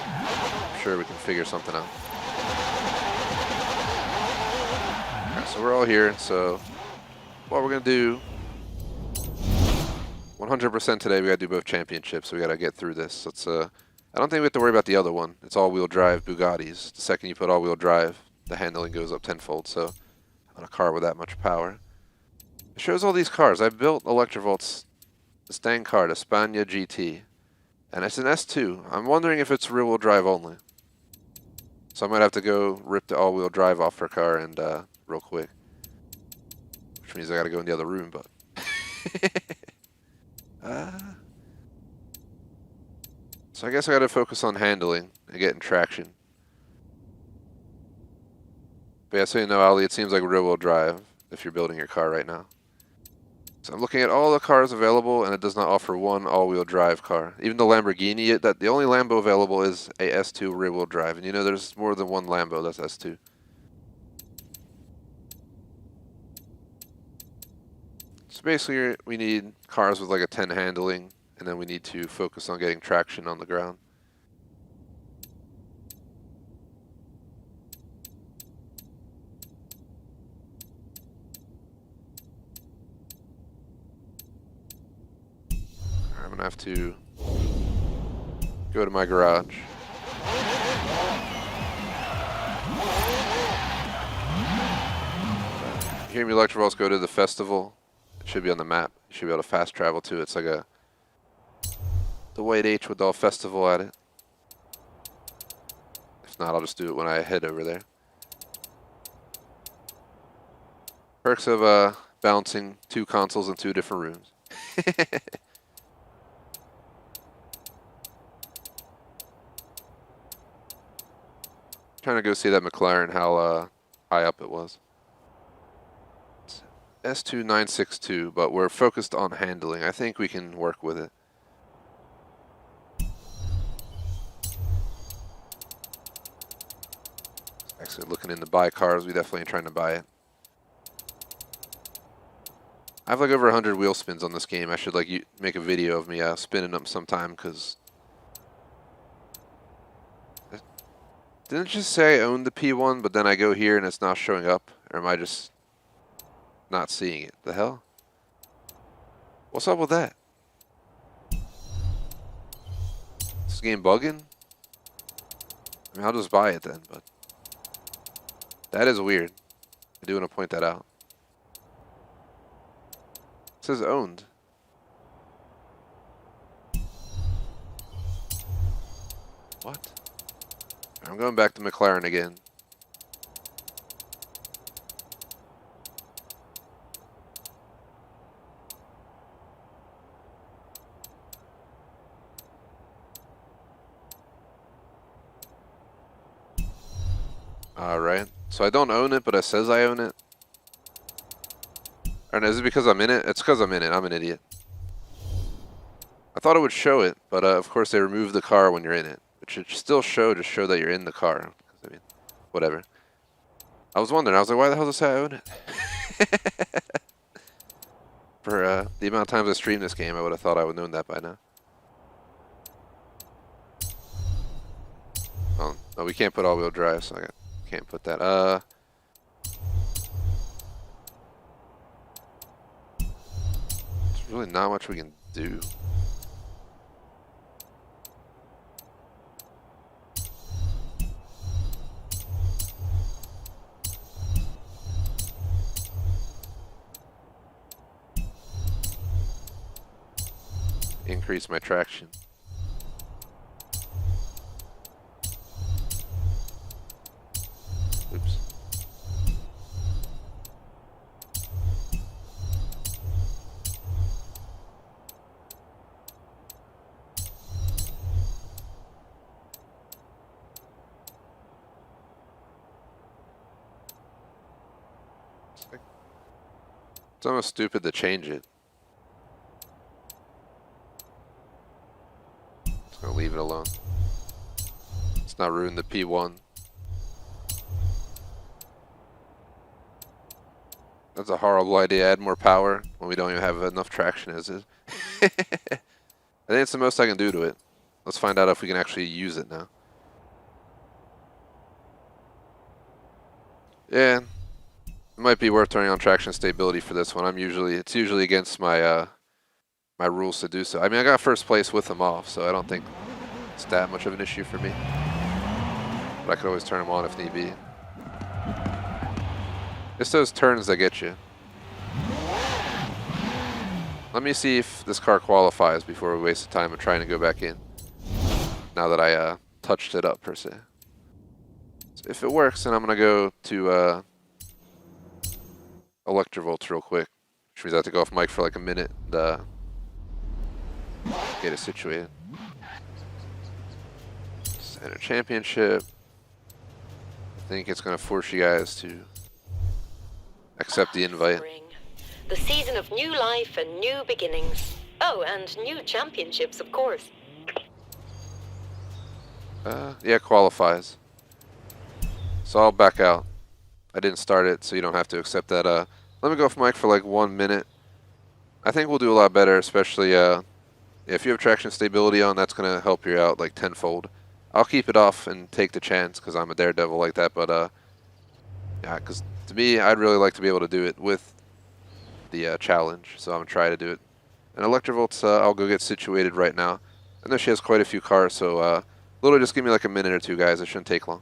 I'm sure we can figure something out. Okay, so we're all here, so what we're going to do, 100% today, we got to do both championships, so we got to get through this. Let's, I don't think we have to worry about the other one. It's all-wheel drive Bugattis. The second you put all-wheel drive, the handling goes up tenfold, so on a car with that much power. It shows all these cars. I built ElektraVoltz, the Stang car, the Spania GT, and it's an S2. I'm wondering if it's rear-wheel drive only. So I might have to go rip the all-wheel drive off her car and real quick. Which means I gotta go in the other room, but... So I guess I gotta focus on handling and getting traction. But yeah, so you know, Ali, it seems like rear-wheel drive if you're building your car right now. So I'm looking at all the cars available, and it does not offer one all-wheel drive car. Even the Lamborghini, the only Lambo available is a S2 rear-wheel drive. And you know there's more than one Lambo that's S2. So basically we need cars with like a 10 handling, and then we need to focus on getting traction on the ground. I'm gonna have to go to my garage. You hear me, ElektraVoltz, go to the festival. It should be on the map. You should be able to fast travel to it. It's like the white H with all festival at it. If not, I'll just do it when I head over there. Perks of balancing 2 consoles in 2 different rooms. Trying to go see that McLaren, how high up it was. It's S2962, but we're focused on handling. I think we can work with it. Actually, looking into buy cars, we definitely ain't trying to buy it. I have like over 100 wheel spins on this game. I should like make a video of me spinning them sometime, because didn't it just say I own the P1, but then I go here and it's not showing up? Or am I just not seeing it? The hell? What's up with that? Is this game bugging? I mean, I'll just buy it then, but that is weird. I do want to point that out. It says owned. What? I'm going back to McLaren again. Alright. So I don't own it, but it says I own it. And is it because I'm in it? It's because I'm in it. I'm an idiot. I thought it would show it, but of course they remove the car when you're in it. It should still show, just show that you're in the car. I mean, whatever. I was wondering, I was like, why the hell does it say I own it? For the amount of times I streamed this game, I would have thought I would have known that by now. Oh, no, we can't put all-wheel drive, so I can't put that. There's really not much we can do. Increase my traction. It's almost stupid to change it. Just gonna leave it alone. Let's not ruin the P1. That's a horrible idea. Add more power when we don't even have enough traction as is. I think it's the most I can do to it. Let's find out if we can actually use it now. Yeah, it might be worth turning on traction stability for this one. It's usually against my my rules to do so. I mean, I got first place with them off, so I don't think it's that much of an issue for me. But I could always turn them on if need be. It's those turns that get you. Let me see if this car qualifies before we waste the time of trying to go back in. Now that I touched it up, per se. So if it works, then I'm going to go to ElektraVoltz real quick. Which means I have to go off mic for like a minute and get it situated. Enter championship. I think it's going to force you guys to accept the invite. Spring. The season of new life and new beginnings. Oh, and new championships, of course. Yeah, qualifies. So I'll back out. I didn't start it, so you don't have to accept that. Let me go off mic for like 1 minute. I think we'll do a lot better, especially if you have traction stability on, that's going to help you out like tenfold. I'll keep it off and take the chance because I'm a daredevil like that, but yeah, because to me, I'd really like to be able to do it with the challenge, so I'm going to try to do it. And ElektraVoltz, I'll go get situated right now. I know she has quite a few cars, so literally just give me like a minute or two, guys. It shouldn't take long.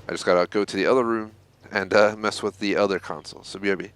I just got to go to the other room and mess with the other console, so BRB.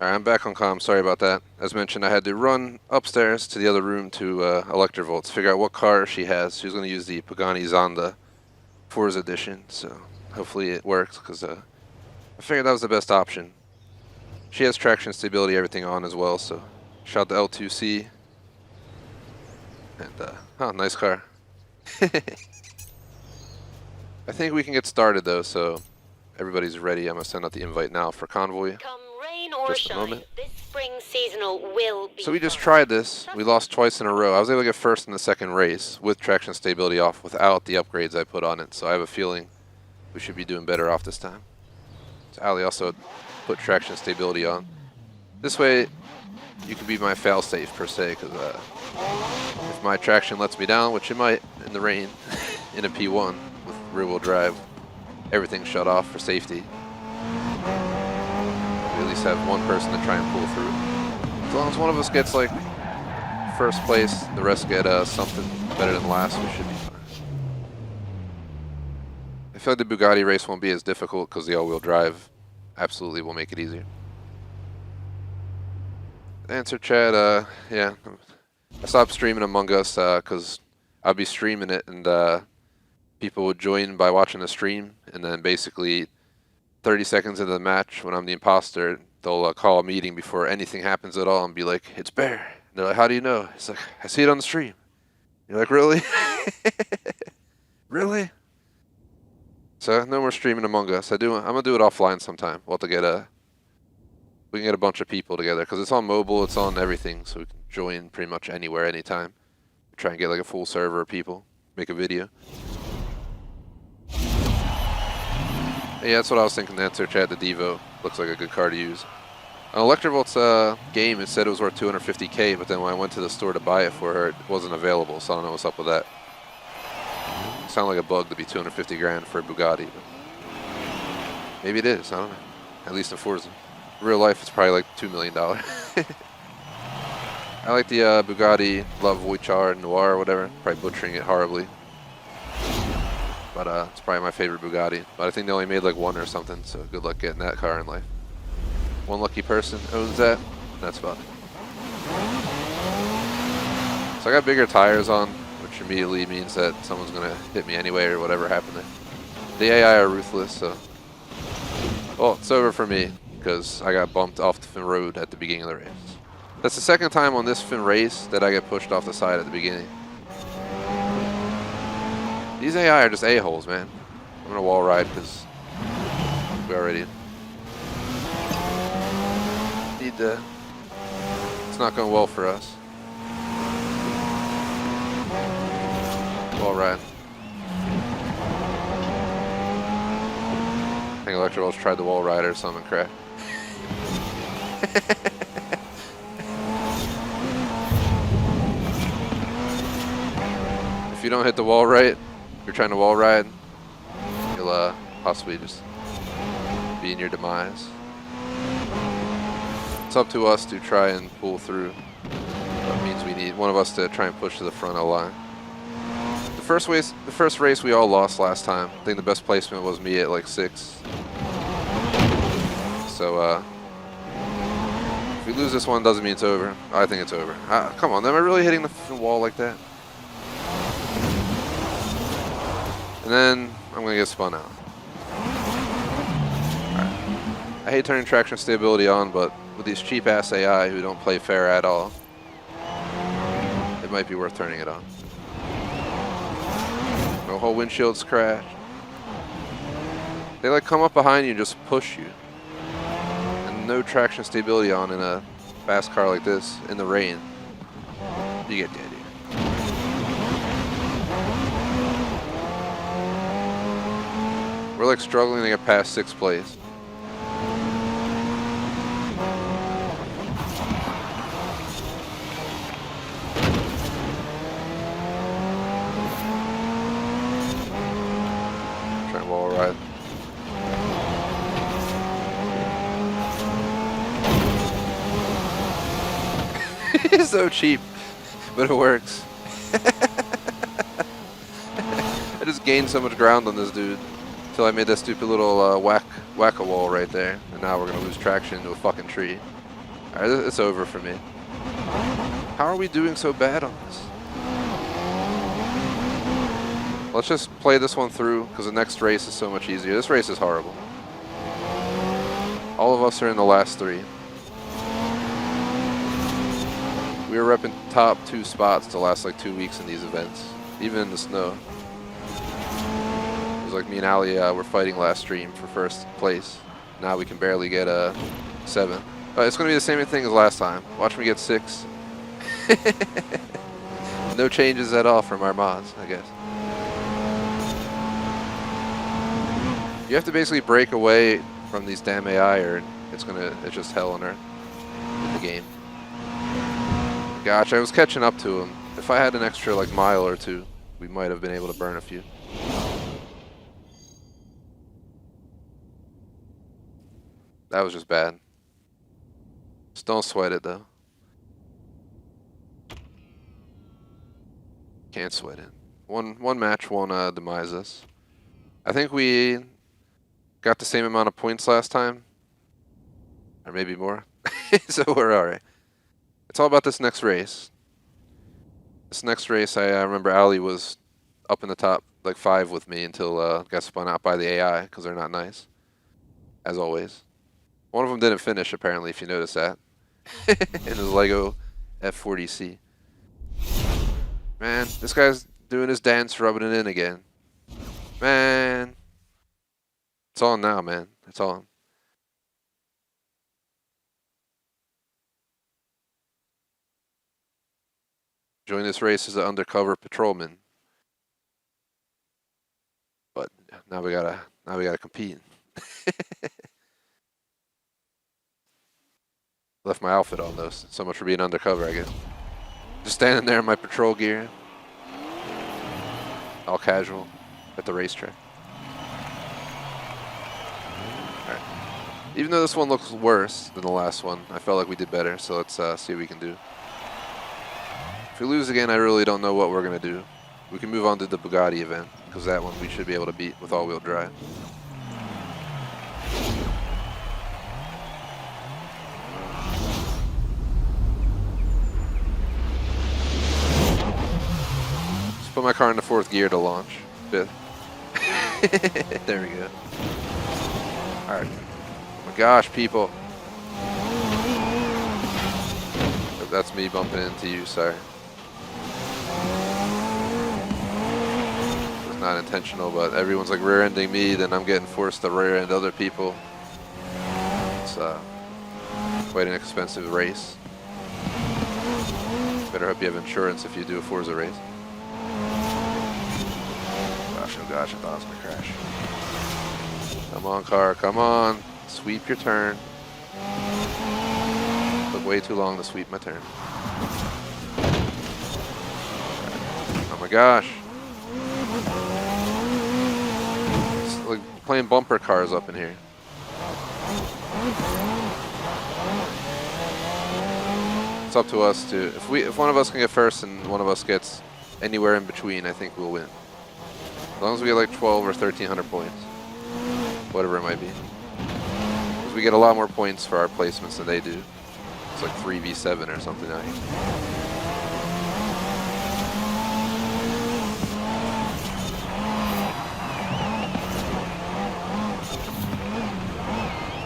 Alright, I'm back on comm. Sorry about that. As mentioned, I had to run upstairs to the other room to ElektraVoltz, figure out what car she has. She was going to use the Pagani Zonda Forza Edition, so hopefully it works, because I figured that was the best option. She has traction, stability, everything on as well, so shout out to L2C. And, oh, nice car. I think we can get started, though, so everybody's ready. I'm going to send out the invite now for Convoy. Come rain or Just a shine, moment. this spring seasonal will be So we just fun. tried this. We lost twice in a row. I was able to get first in the second race with traction stability off without the upgrades I put on it. So I have a feeling we should be doing better off this time. So Ali also put traction stability on. This way you can be my fail-safe per se, because if my traction lets me down, which it might in the rain in a P1 with rear-wheel drive, everything's shut off for safety. We at least have one person to try and pull through. As long as one of us gets like first place, the rest get something better than last, we should be fine. I feel like the Bugatti race won't be as difficult because the all-wheel drive absolutely will make it easier. Answer chat, yeah. I stopped streaming Among Us because I'd be streaming it and people would join by watching the stream, and then basically 30 seconds into the match, when I'm the imposter, they'll call a meeting before anything happens at all and be like, "It's Bear." And they're like, "How do you know?" It's like, "I see it on the stream." You're like, "Really?" Really? So no more streaming Among Us. I'm gonna do it offline sometime. We'll have to get we can get a bunch of people together because it's on mobile, it's on everything, so we can join pretty much anywhere, anytime. Try and get like a full server of people, make a video. Yeah, that's what I was thinking. The answer chat, the Devo looks like a good car to use. On ElektraVoltz game, it said it was worth 250K, but then when I went to the store to buy it for her, it wasn't available, so I don't know what's up with that. It sounded like a bug to be 250 grand for a Bugatti, but maybe it is, I don't know. At least in Forza. In real life, it's probably like $2 million. I like the Bugatti La Voiture Noir or whatever, probably butchering it horribly. But it's probably my favorite Bugatti. But I think they only made like one or something, so good luck getting that car in life. One lucky person owns that, and that's about it. So I got bigger tires on, which immediately means that someone's going to hit me anyway or whatever happened there. The AI are ruthless, so... Well, it's over for me, because I got bumped off the road at the beginning of the race. That's the second time on this fin race that I get pushed off the side at the beginning. These AI are just a-holes, man. I'm going to wall ride because we already need to... It's not going well for us. Wall ride. I think ElektraVoltz tried the wall ride or something and crashed. If you don't hit the wall right, you're trying to wall ride, you'll possibly just be in your demise. It's up to us to try and pull through. That means we need one of us to try and push to the front of the line. The first race we all lost last time. I think the best placement was me at like 6. So if we lose this one, doesn't mean it's over. I think it's over. Come on, am I really hitting the wall like that? And then I'm going to get spun out. Right. I hate turning traction stability on, but with these cheap-ass AI who don't play fair at all, it might be worth turning it on. My whole windshield's crashed. They like come up behind you and just push you. And no traction stability on in a fast car like this in the rain. You get the idea. We're like struggling to get past 6th place. Trying to wall ride. It's so cheap, but it works. I just gained so much ground on this dude. Until I made that stupid little whack-a-wall right there. And now we're going to lose traction into a fucking tree. Alright, it's over for me. How are we doing so bad on this? Let's just play this one through, because the next race is so much easier. This race is horrible. All of us are in the last 3. We were repping top 2 spots the last like 2 weeks in these events, even in the snow. It was like me and Ali were fighting last stream for first place. Now we can barely get a 7. But it's going to be the same thing as last time. Watch me get 6. No changes at all from our mods, I guess. You have to basically break away from these damn AI, or it's just hell on earth in the game. Gosh, I was catching up to him. If I had an extra like mile or 2, we might have been able to burn a few. That was just bad. Just don't sweat it though. Can't sweat it. One match won't demise us. I think we got the same amount of points last time, or maybe more. So we're alright. It's all about this next race. This next race, I remember Ali was up in the top like 5 with me until got spun out by the AI because they're not nice, as always. One of them didn't finish apparently, if you notice that, in his Lego F40C. Man, this guy's doing his dance, rubbing it in again. Man. It's on now, man. It's on. Join this race as an undercover patrolman. But now we gotta compete. Left my outfit on though. So much for being undercover, I guess. Just standing there in my patrol gear. All casual at the racetrack. Alright. Even though this one looks worse than the last one, I felt like we did better, so let's see what we can do. If we lose again, I really don't know what we're going to do. We can move on to the Bugatti event, because that one we should be able to beat with all-wheel drive. Just put my car in the 4th gear to launch. 5th. There we go. Alright. Oh my gosh, people. That's me bumping into you, sorry. It was not intentional, but everyone's like rear-ending me, then I'm getting forced to rear-end other people. It's quite an expensive race. Better hope you have insurance if you do a Forza race. Gosh, oh gosh, I thought I was gonna crash. Come on, car, come on. Sweep your turn. Took way too long to sweep my turn. Oh my gosh. It's like playing bumper cars up in here. It's up to us to, if one of us can get first and one of us gets anywhere in between, I think we'll win. As long as we get like 12 or 1300 points. Whatever it might be. Because we get a lot more points for our placements than they do. It's like 3v7 or something out here.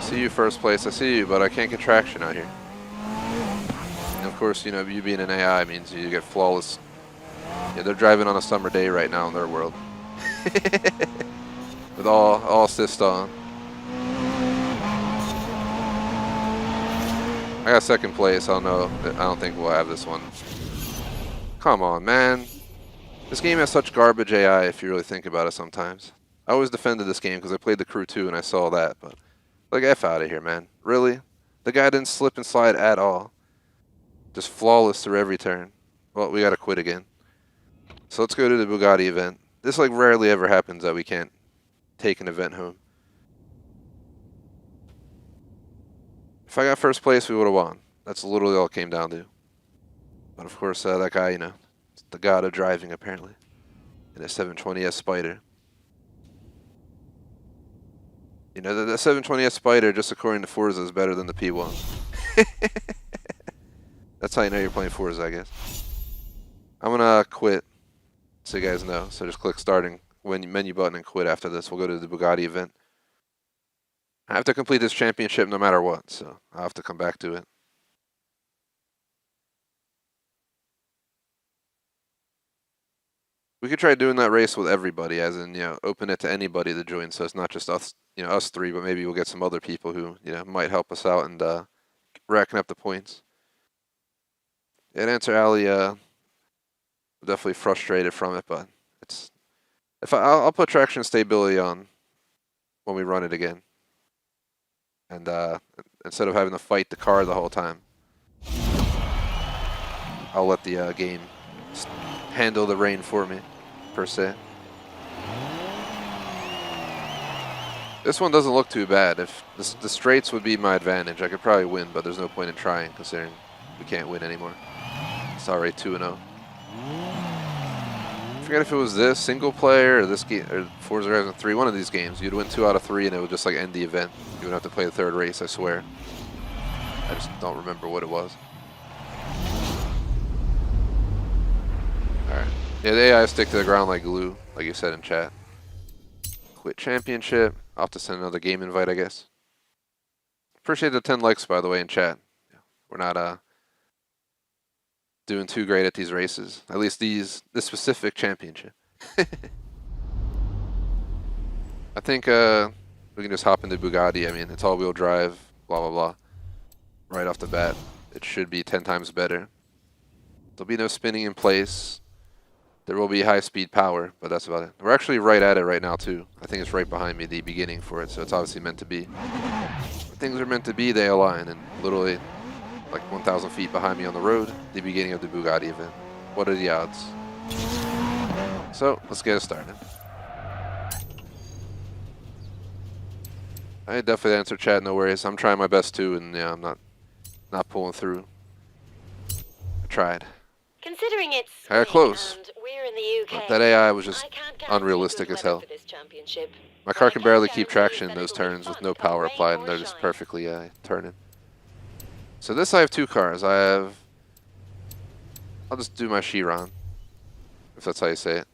See you first place, I see you, but I can't get traction out here. And of course, you know, you being an AI means you get flawless. Yeah, they're driving on a summer day right now in their world. With all assist on. I got 2nd place. I don't think we'll have this one. Come on, man. This game has such garbage AI if you really think about it sometimes. I always defended this game because I played the Crew 2 and I saw that, but like, F out of here, man. Really? The guy didn't slip and slide at all. Just flawless through every turn. Well, we gotta quit again. So let's go to the Bugatti event. This like rarely ever happens that we can't take an event home. If I got first place, we would have won. That's literally all it came down to. But of course, that guy, you know, the god of driving apparently, in a 720S Spider. You know, the 720S Spider, just according to Forza, is better than the P1. That's how you know you're playing Forza, I guess. I'm gonna quit, so you guys know. So just click starting menu button and quit after this. We'll go to the Bugatti event. I have to complete this championship no matter what, so I'll have to come back to it. We could try doing that race with everybody, as in, open it to anybody to join, so it's not just us, us three, but maybe we'll get some other people who, might help us out and racking up the points. Yeah, to answer Ali, I'm definitely frustrated from it, but I'll put traction stability on when we run it again, and instead of having to fight the car the whole time, I'll let the game handle the rain for me, per se. This one doesn't look too bad. If the straights would be my advantage, I could probably win, but there's no point in trying considering we can't win anymore. It's already 2-0. I forget if it was this single player or this game or Forza Horizon 3. One of these games, you'd win 2 out of 3, and it would just like end the event. You would have to play the third race. I swear. I just don't remember what it was. All right. Yeah, the AI stick to the ground like glue, like you said in chat. Quit championship. I'll have to send another game invite, I guess. Appreciate the 10 likes, by the way, in chat. We're not doing too great at these races. At least this specific championship. I think we can just hop into Bugatti. I mean, it's all-wheel drive, blah, blah, blah. Right off the bat, it should be 10 times better. There'll be no spinning in place. There will be high-speed power, but that's about it. We're actually right at it right now, too. I think it's right behind me, the beginning for it, so it's obviously meant to be. When things are meant to be, they align, and literally like 1,000 feet behind me on the road, the beginning of the Bugatti event. What are the odds? So, let's get it started. I definitely answer chat, no worries. I'm trying my best too, and yeah, I'm not pulling through. I tried. Considering it's I got close. and we're in the UK, But that AI was just I can't guarantee unrealistic good as weather hell. for this championship. My What car I can can barely keep guarantee traction is in that those it'll be turns with fun, no come power rain applied, or and they're just shine. perfectly turning. So this I have 2 cars. I'll just do my Chiron, if that's how you say it.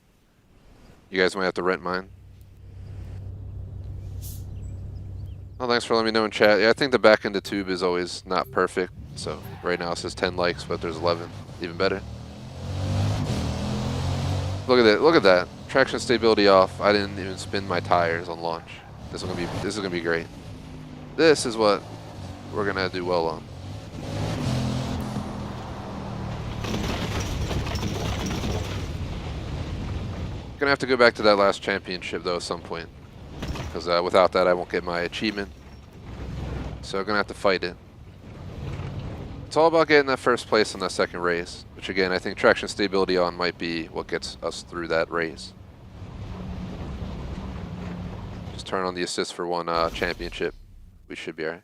You guys might have to rent mine. Oh, thanks for letting me know in chat. Yeah, I think the back end of the tube is always not perfect. So right now it says 10 likes, but there's 11. Even better. Look at that. Look at that. Traction stability off. I didn't even spin my tires on launch. This is gonna be great. This is what we're gonna do well on. Gonna have to go back to that last championship though at some point, because without that I won't get my achievement. So I'm gonna have to fight it. It's all about getting that first place in that second race, which again I think traction stability on might be what gets us through that race. Just turn on the assist for 1 championship. We should be alright.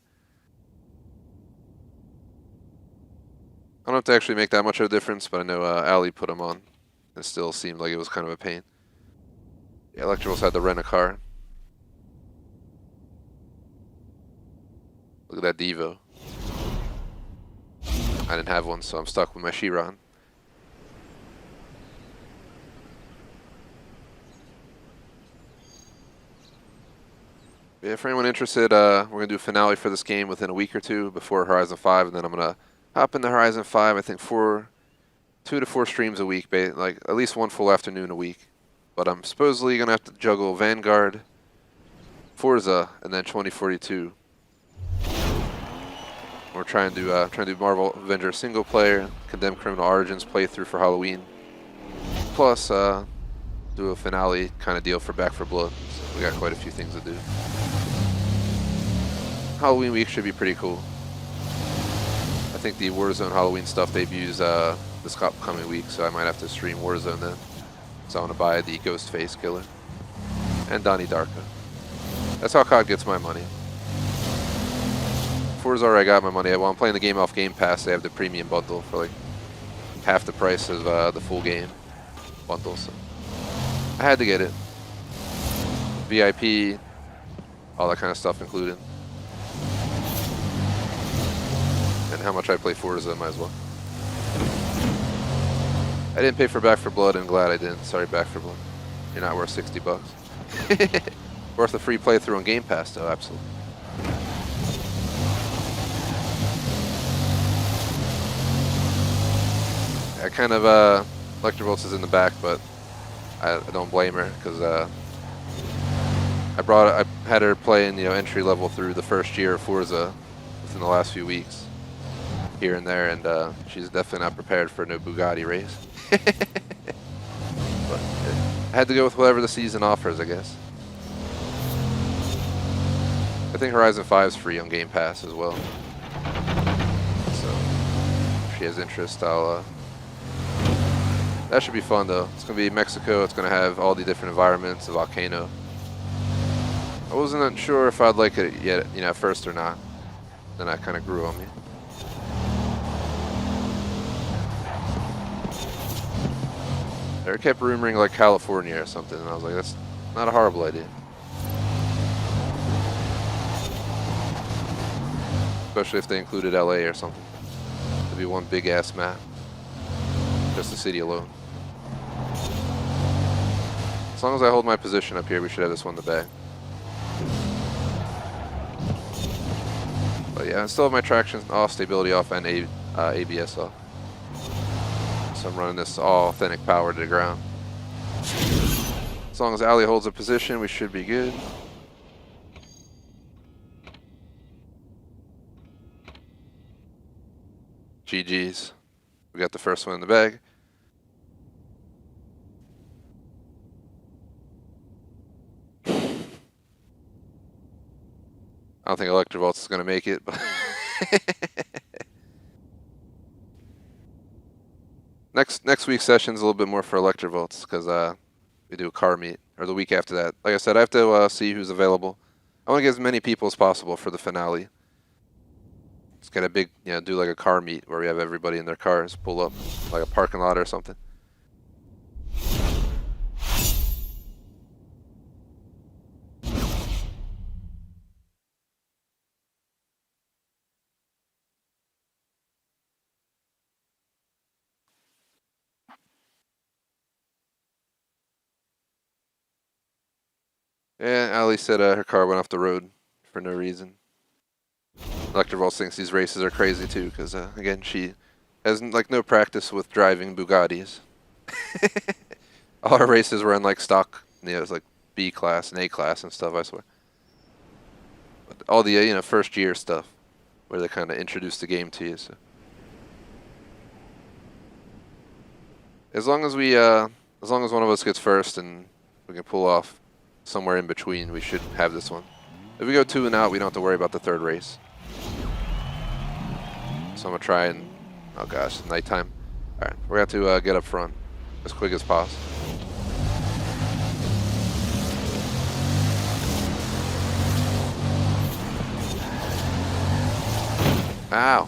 I don't have to actually make that much of a difference, but I know Ali put them on. It still seemed like it was kind of a pain. Yeah, ElektraVoltz had to rent a car. Look at that Devo. I didn't have one, so I'm stuck with my Chiron. Yeah, for anyone interested, we're going to do a finale for this game within a week or 2 before Horizon 5, and then I'm going to hop into Horizon 5, I think 2 to 4 streams a week, like at least 1 full afternoon a week. But I'm supposedly going to have to juggle Vanguard, Forza, and then 2042. We're trying to do Marvel Avengers single player, Condemned Criminal Origins playthrough for Halloween, plus do a finale kind of deal for Back 4 Blood. So we got quite a few things to do. Halloween week should be pretty cool. I think the Warzone Halloween stuff debuts this upcoming week, so I might have to stream Warzone then. So I want to buy the Ghostface killer and Donnie Darko. That's how COD gets my money. Forza already got my money. While I'm playing the game off Game Pass, they have the premium bundle for like half the price of the full game bundle. So I had to get it. VIP, all that kind of stuff included. And how much I play Forza, might as well. I didn't pay for Back for Blood, and glad I didn't. Sorry, Back for Blood. You're not worth 60 bucks. Worth a free playthrough on Game Pass, though, absolutely. I kind of, ElektraVoltz is in the back, but I don't blame her, because I had her playing, entry level through the first year of Forza within the last few weeks, here and there, and she's definitely not prepared for no Bugatti race. But I had to go with whatever the season offers, I guess. I think Horizon 5 is free on Game Pass as well. So if she has interest, I'll. That should be fun though. It's gonna be Mexico. It's gonna have all the different environments, the volcano. I wasn't sure if I'd like it yet, at first or not. Then that kind of grew on me. They kept rumoring like California or something, and I was like, that's not a horrible idea. Especially if they included LA or something. It'd be one big ass map. Just the city alone. As long as I hold my position up here, we should have this one in the bag. But yeah, I still have my traction off, stability off, and ABS off. So I'm running this all authentic power to the ground. As long as Ali holds a position, we should be good. GG's. We got the first one in the bag. I don't think ElektraVoltz is going to make it, but next week's session's a little bit more for ElektraVoltz because we do a car meet, or the week after that. Like I said, I have to see who's available. I want to get as many people as possible for the finale. Let's get a big, do like a car meet where we have everybody in their cars pull up, like a parking lot or something. Yeah, Ali said her car went off the road for no reason. ElektraVoltz thinks these races are crazy too, because again, she has like no practice with driving Bugattis. All her races were in like stock, it was like B class and A class and stuff, I swear. But all the first year stuff, where they kind of introduce the game to you. So as long as one of us gets first and we can pull off somewhere in between, we should have this one. If we go 2 and out, we don't have to worry about the third race. So I'm gonna try and, oh gosh, it's nighttime. All right, we're gonna have to get up front as quick as possible. Ow.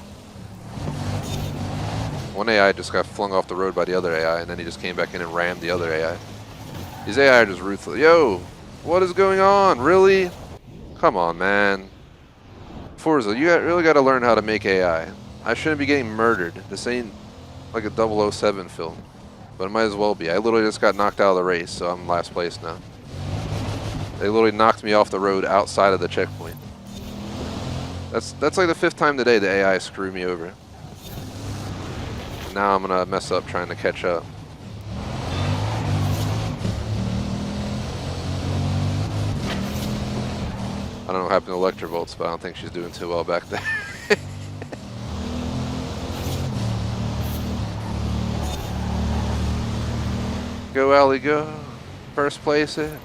One AI just got flung off the road by the other AI, and then he just came back in and rammed the other AI. These AI are just ruthless. Yo, what is going on? Really? Come on, man. Forza, you really got to learn how to make AI. I shouldn't be getting murdered. This ain't like a 007 film, but it might as well be. I literally just got knocked out of the race, so I'm last place now. They literally knocked me off the road outside of the checkpoint. That's like the 5th time today the AI screwed me over. And now I'm gonna mess up trying to catch up. I don't know what happened to ElektraVoltz, but I don't think she's doing too well back there. Go, Allie, go. First place it.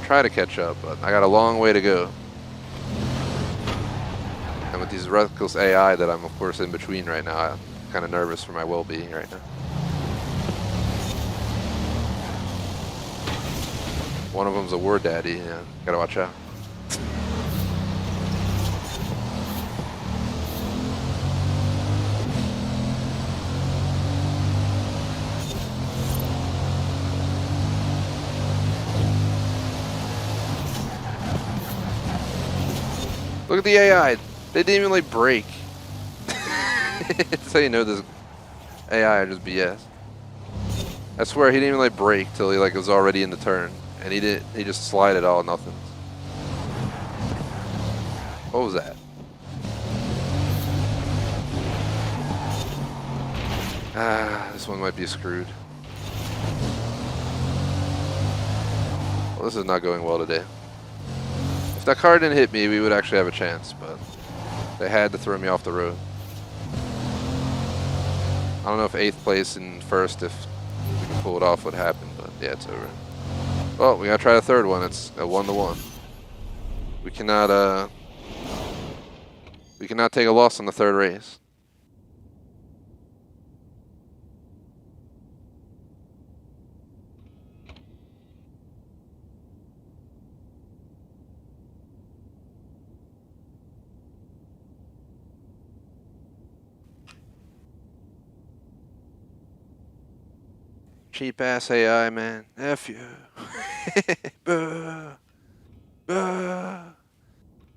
Try to catch up, but I got a long way to go. And with these reckless AI that I'm, of course, in between right now, I'm kind of nervous for my well-being right now. One of them's a war daddy, yeah. Gotta watch out. Look at the AI. They didn't even like break. That's how you know this AI are just BS. I swear he didn't even like brake till he like was already in the turn, and he didn't. He just slided all nothing. What was that? Ah, this one might be screwed. Well, this is not going well today. If that car didn't hit me, we would actually have a chance, but they had to throw me off the road. I don't know if 8th place and 1st, if we can pull it off, would happen, but yeah, it's over. Well, we gotta try the 3rd one. It's a 1-1. We cannot take a loss on the 3rd race. Cheap ass AI, man. F you.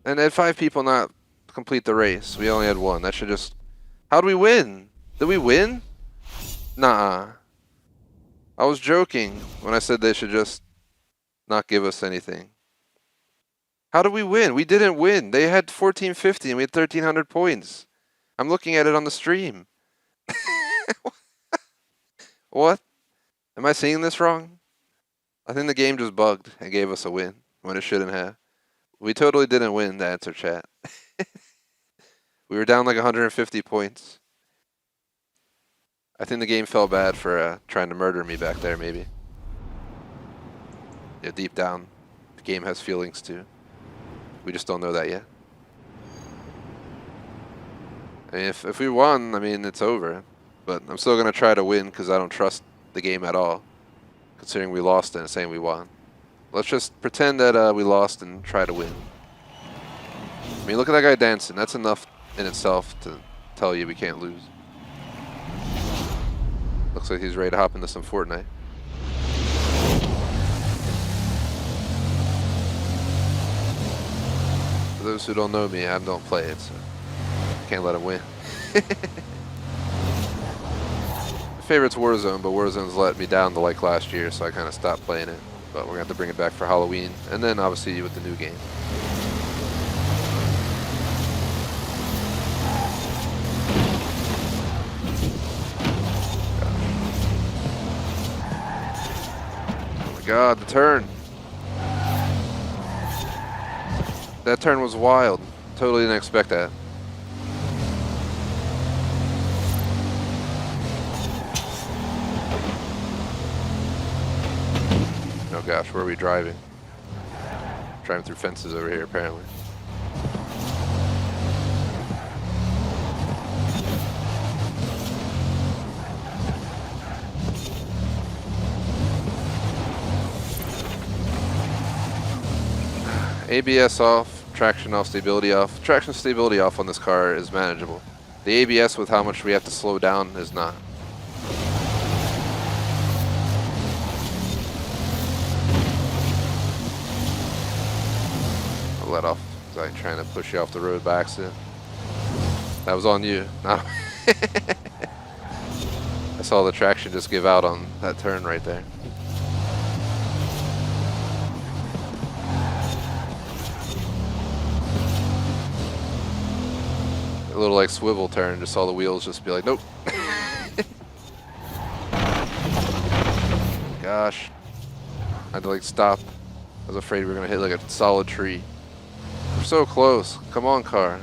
And had 5 people not complete the race. We only had 1. That should just... How'd we win? Did we win? Nah. I was joking when I said they should just not give us anything. How did we win? We didn't win. They had 1450 and we had 1300 points. I'm looking at it on the stream. What? Am I seeing this wrong? I think the game just bugged and gave us a win when it shouldn't have. We totally didn't win the answer chat. We were down like 150 points. I think the game felt bad for trying to murder me back there, maybe. Yeah, deep down, the game has feelings too. We just don't know that yet. I mean, if we won, I mean, it's over. But I'm still going to try to win because I don't trust the game at all, considering we lost and saying we won. Let's just pretend that we lost and try to win. I mean, look at that guy dancing. That's enough in itself to tell you we can't lose. Looks like he's ready to hop into some Fortnite. For those who don't know me, I don't play it, so can't let him win. My favorite's Warzone, but Warzone's let me down to like last year, so I kind of stopped playing it. But we're going to have to bring it back for Halloween, and then obviously with the new game. Oh my god, the turn. That turn was wild. Totally didn't expect that. Oh gosh, where are we driving? Driving through fences over here, apparently. ABS off, traction off, stability off. Traction stability off on this car is manageable. The ABS with how much we have to slow down is not. Let off. I was like trying to push you off the road by accident. That was on you. No. I saw the traction just give out on that turn right there. A little like swivel turn, just saw the wheels just be like, nope. Gosh. I had to like stop. I was afraid we were gonna hit like a solid tree. We're so close. Come on, car.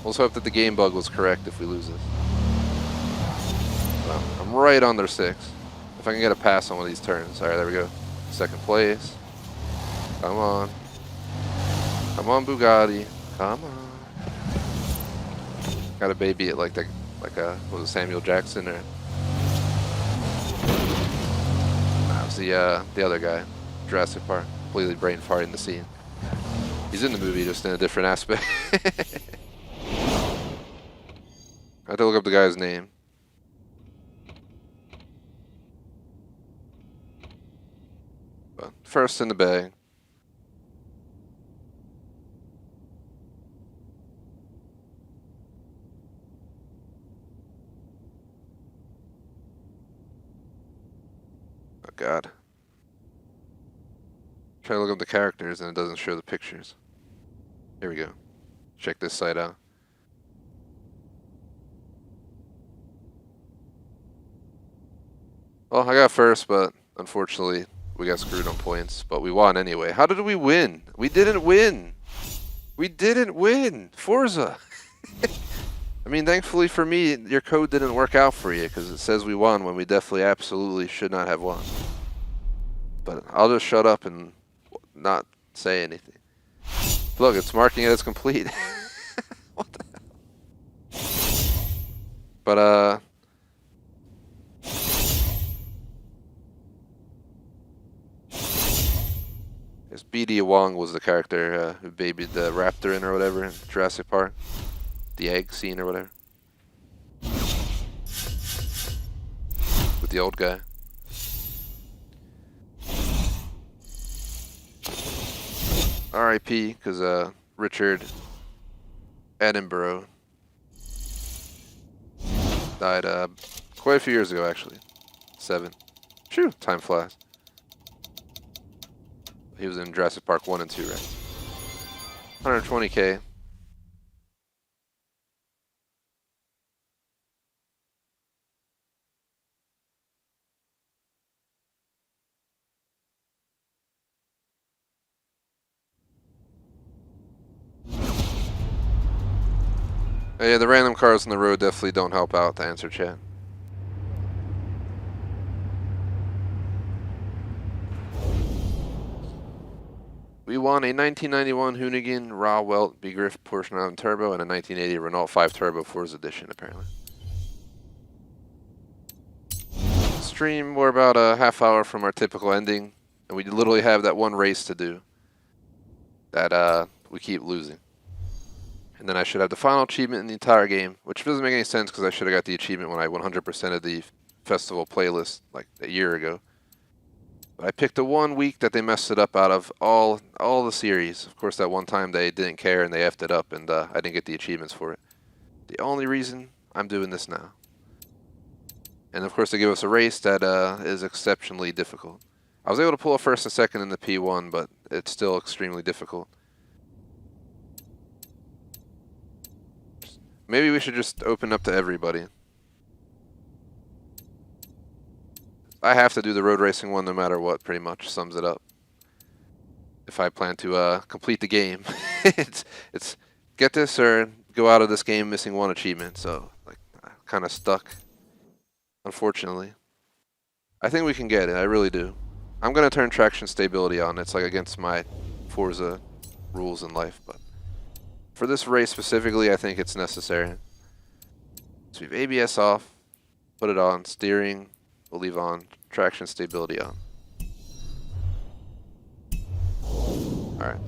Let's hope that the game bug was correct if we lose this. Well, I'm right on their 6. If I can get a pass on one of these turns. Alright, there we go. 2nd place. Come on. Come on, Bugatti. Come on. Gotta baby it like what was it, Samuel Jackson or... the other guy, Jurassic Park, completely brain farting the scene. He's in the movie, just in a different aspect. I have to look up the guy's name. But First in the bag. Oh god. Try to look up the characters and it doesn't show the pictures. Here we go. Check this site out. Well, I got first, but unfortunately we got screwed on points. But we won anyway. How did we win? We didn't win. We didn't win. Forza. I mean, thankfully for me, your code didn't work out for you because it says we won when we definitely absolutely should not have won. But I'll just shut up and not say anything. Look, it's marking it as complete. What the hell? But, yes, BD Wong was the character who babied the raptor in or whatever in Jurassic Park. The egg scene or whatever. With the old guy. R.I.P. because Richard Attenborough died quite a few years ago, actually. 7. Phew, time flies. He was in Jurassic Park 1 and 2, right? 120K. Yeah, the random cars on the road definitely don't help out to answer chat. We won a 1991 Hoonigan Raw Welt Begriff Porsche 911 Turbo and a 1980 Renault 5 Turbo Forza Edition, apparently. Stream, we're about a half hour from our typical ending, and we literally have that one race to do that we keep losing. And then I should have the final achievement in the entire game, which doesn't make any sense because I should have got the achievement when I 100%ed the festival playlist like a year ago. But I picked the one week that they messed it up out of all the series. Of course, that one time they didn't care and they effed it up and I didn't get the achievements for it. The only reason I'm doing this now. And of course they give us a race that is exceptionally difficult. I was able to pull a first and second in the P1, but it's still extremely difficult. Maybe we should just open up to everybody. I have to do the road racing one no matter what, pretty much sums it up. If I plan to complete the game. it's get this or go out of this game missing one achievement, so like kind of stuck. Unfortunately. I think we can get it, I really do. I'm gonna turn traction stability on. It's like against my Forza rules in life, but for this race specifically, I think it's necessary. So we have ABS off, put it on, steering, we'll leave on, traction stability on. Alright.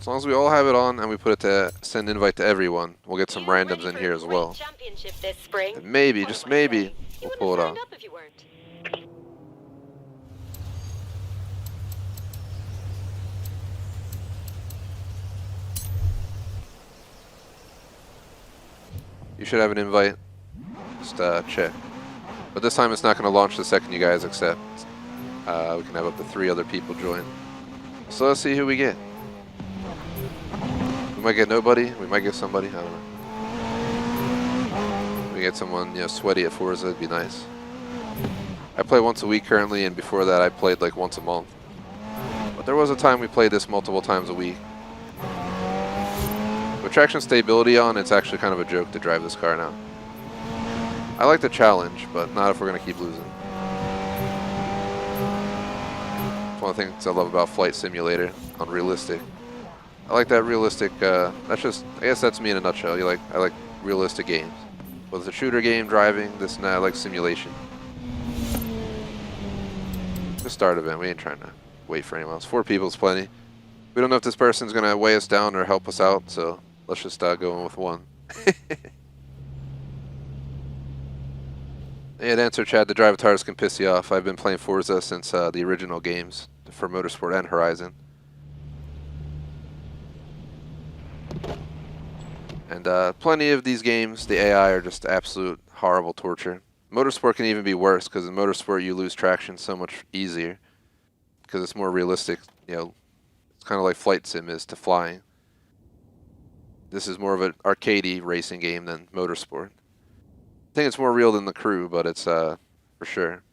As long as we all have it on and we put it to send invite to everyone, we'll get some randoms in here as well. And maybe, just maybe, we'll pull it off. You should have an invite. Just check. But this time it's not going to launch the second you guys accept. We can have up to 3 other people join. So let's see who we get. We might get nobody. We might get somebody. I don't know. We get someone, you know, sweaty at Forza. It'd be nice. I play once a week currently, and before that I played like once a month. But there was a time we played this multiple times a week. With traction stability on, it's actually kind of a joke to drive this car now. I like the challenge, but not if we're going to keep losing. It's one of the things I love about Flight Simulator on realistic. I like that realistic, that's just, I guess that's me in a nutshell. I like realistic games. Whether it's a shooter game, driving, this and that, I like simulation. The start event, we ain't trying to wait for anyone else. 4 people is plenty. We don't know if this person's going to weigh us down or help us out, so let's just go in with 1. And answer Chad, the drive tires can piss you off. I've been playing Forza since the original games for Motorsport and Horizon. And plenty of these games, the AI are just absolute horrible torture. Motorsport can even be worse because in Motorsport you lose traction so much easier because it's more realistic. You know, it's kind of like Flight Sim is to flying. This is more of an arcadey racing game than Motorsport. I think it's more real than The Crew, but it's for sure.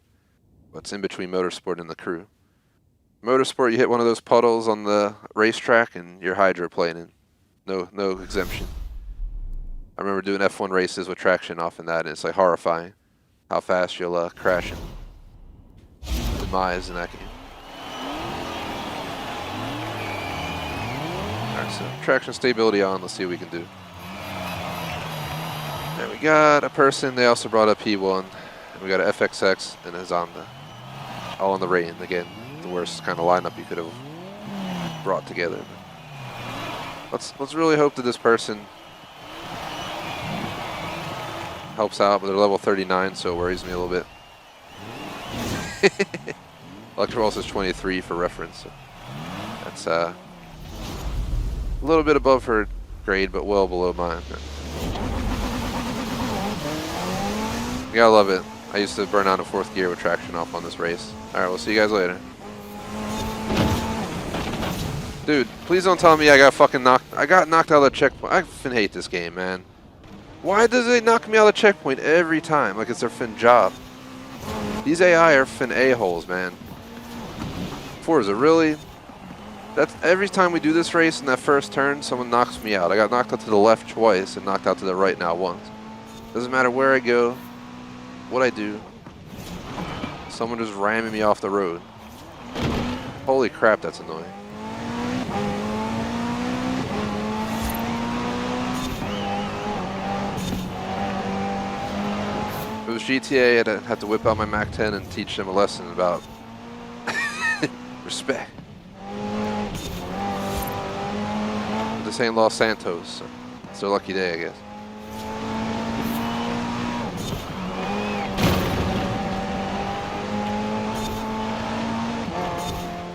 What's in between Motorsport and The Crew? Motorsport, you hit one of those puddles on the racetrack and you're hydroplaning. No exemption. I remember doing F1 races with traction off in that, and it's like horrifying how fast you'll crash and demise in that game. Alright, so traction stability on, let's see what we can do. And we got a person, they also brought up P1, and we got an FXX and a Zonda. All in the rain, again, the worst kind of lineup you could have brought together. Let's really hope that this person helps out, but they're level 39, so it worries me a little bit. ElektraVoltz is 23 for reference. So that's a little bit above her grade, but well below mine. You gotta love it. I used to burn out in 4th gear with traction off on this race. Alright, we'll see you guys later. Dude, please don't tell me I got knocked out of the checkpoint. I fin hate this game, man. Why does it knock me out of the checkpoint every time? Like it's their fin job. These AI are fin a-holes, man. Forza, really? That's every time we do this race in that first turn, someone knocks me out. I got knocked out to the left twice and knocked out to the right now once. Doesn't matter where I go, what I do. Someone just ramming me off the road. Holy crap, that's annoying. If it was GTA, I'd have to whip out my Mac 10 and teach them a lesson about respect. But this ain't Los Santos, so it's their lucky day, I guess.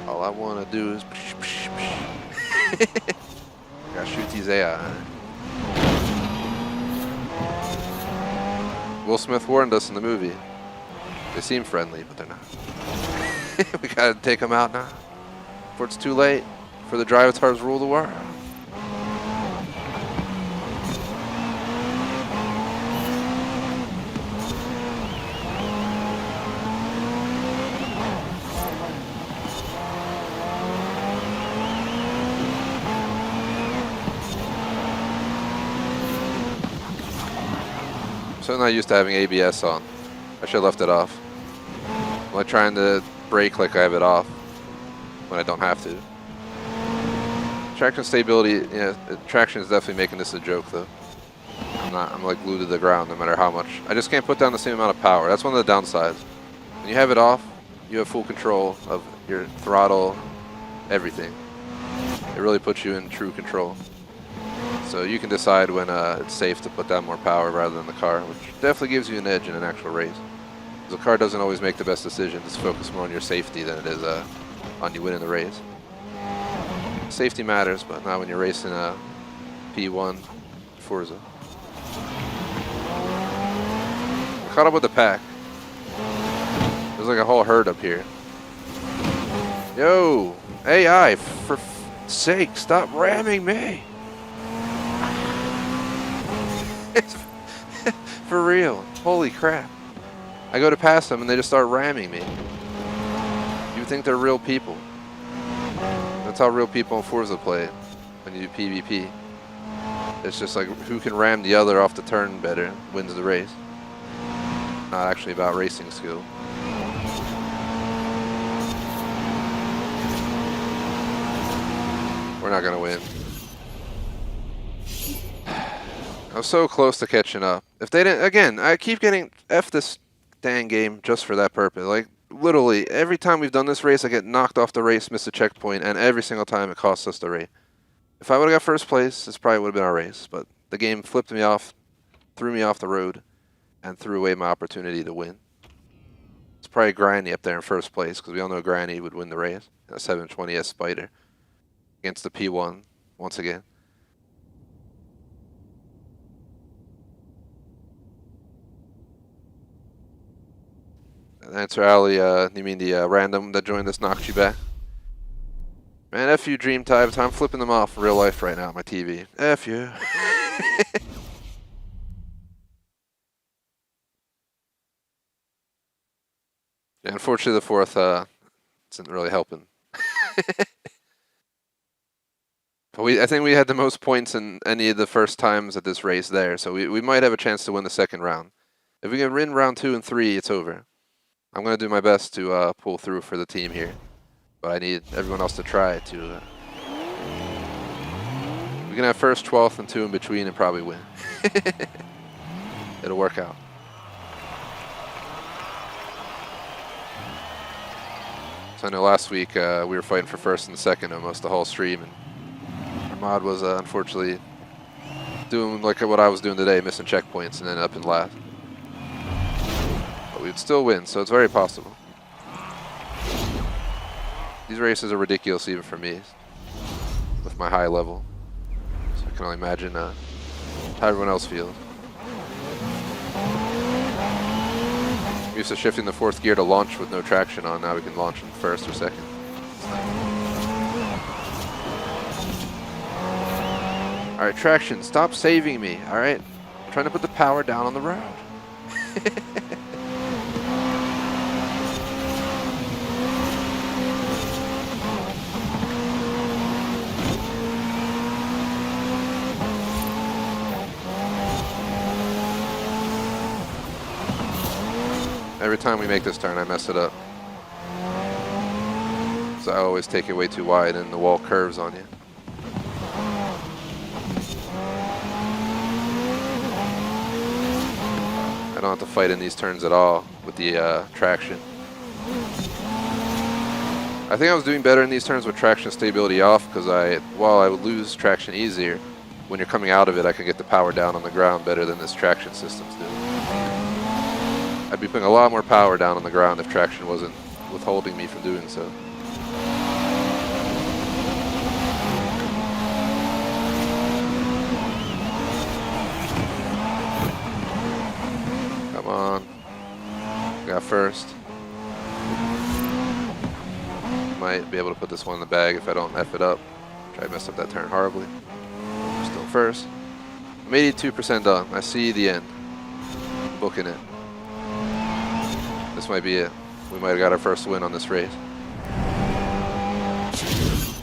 All I want to do is gotta shoot these AI. Will Smith warned us in the movie. They seem friendly, but they're not. We gotta take them out now before it's too late for the drivatars rule the world. So I'm not used to having ABS on. I should have left it off. I'm like trying to brake like I have it off when I don't have to. Traction stability, yeah, traction is definitely making this a joke though. I'm like glued to the ground no matter how much. I just can't put down the same amount of power. That's one of the downsides. When you have it off, you have full control of your throttle, everything. It really puts you in true control. So you can decide when it's safe to put down more power rather than the car, which definitely gives you an edge in an actual race. The car doesn't always make the best decisions. It's focused more on your safety than it is on you winning the race. Safety matters, but not when you're racing a P1 Forza. Caught up with the pack. There's like a whole herd up here. Yo, AI, for sake, stop ramming me. For real. Holy crap. I go to pass them and they just start ramming me. You think they're real people. That's how real people in Forza play it when you do PvP. It's just like who can ram the other off the turn better wins the race. Not actually about racing skill. We're not gonna win. I was so close to catching up. If they didn't, again, I keep getting F this dang game just for that purpose. Like, literally, every time we've done this race, I get knocked off the race, miss a checkpoint, and every single time it costs us the race. If I would have got first place, this probably would have been our race, but the game flipped me off, threw me off the road, and threw away my opportunity to win. It's probably Granny up there in first place, because we all know Granny would win the race. A 720S Spider against the P1 once again. And answer Ali, you mean the random that joined us knocked you back? Man, F you, Dream Types. I'm flipping them off in real life right now on my TV. F you. Yeah, unfortunately, the fourth isn't really helping. But I think we had the most points in any of the first times at this race there, so we might have a chance to win the second round. If we can win round 2 and 3, it's over. I'm going to do my best to pull through for the team here, but I need everyone else to try to. We can have first, 12th, and 2 in between and probably win. It'll work out. So I know last week we were fighting for first and second almost the whole stream, and Ahmad was unfortunately doing like what I was doing today, missing checkpoints and then up in last. But we'd still win, so it's very possible. These races are ridiculous even for me, with my high level. So I can only imagine how everyone else feels. I'm used to shifting the 4th gear to launch with no traction on. Now we can launch in first or second. Alright, traction, stop saving me, alright? I'm trying to put the power down on the road. Every time we make this turn, I mess it up. So I always take it way too wide and the wall curves on you. I don't have to fight in these turns at all with the traction. I think I was doing better in these turns with traction stability off, because while I would lose traction easier, when you're coming out of it, I can get the power down on the ground better than this traction system's doing. I'd be putting a lot more power down on the ground if traction wasn't withholding me from doing so. Come on. Got first. Might be able to put this one in the bag if I don't F it up. Try to mess up that turn horribly. Still first. I'm 82% done. I see the end. I'm booking it. This might be it. We might have got our first win on this race.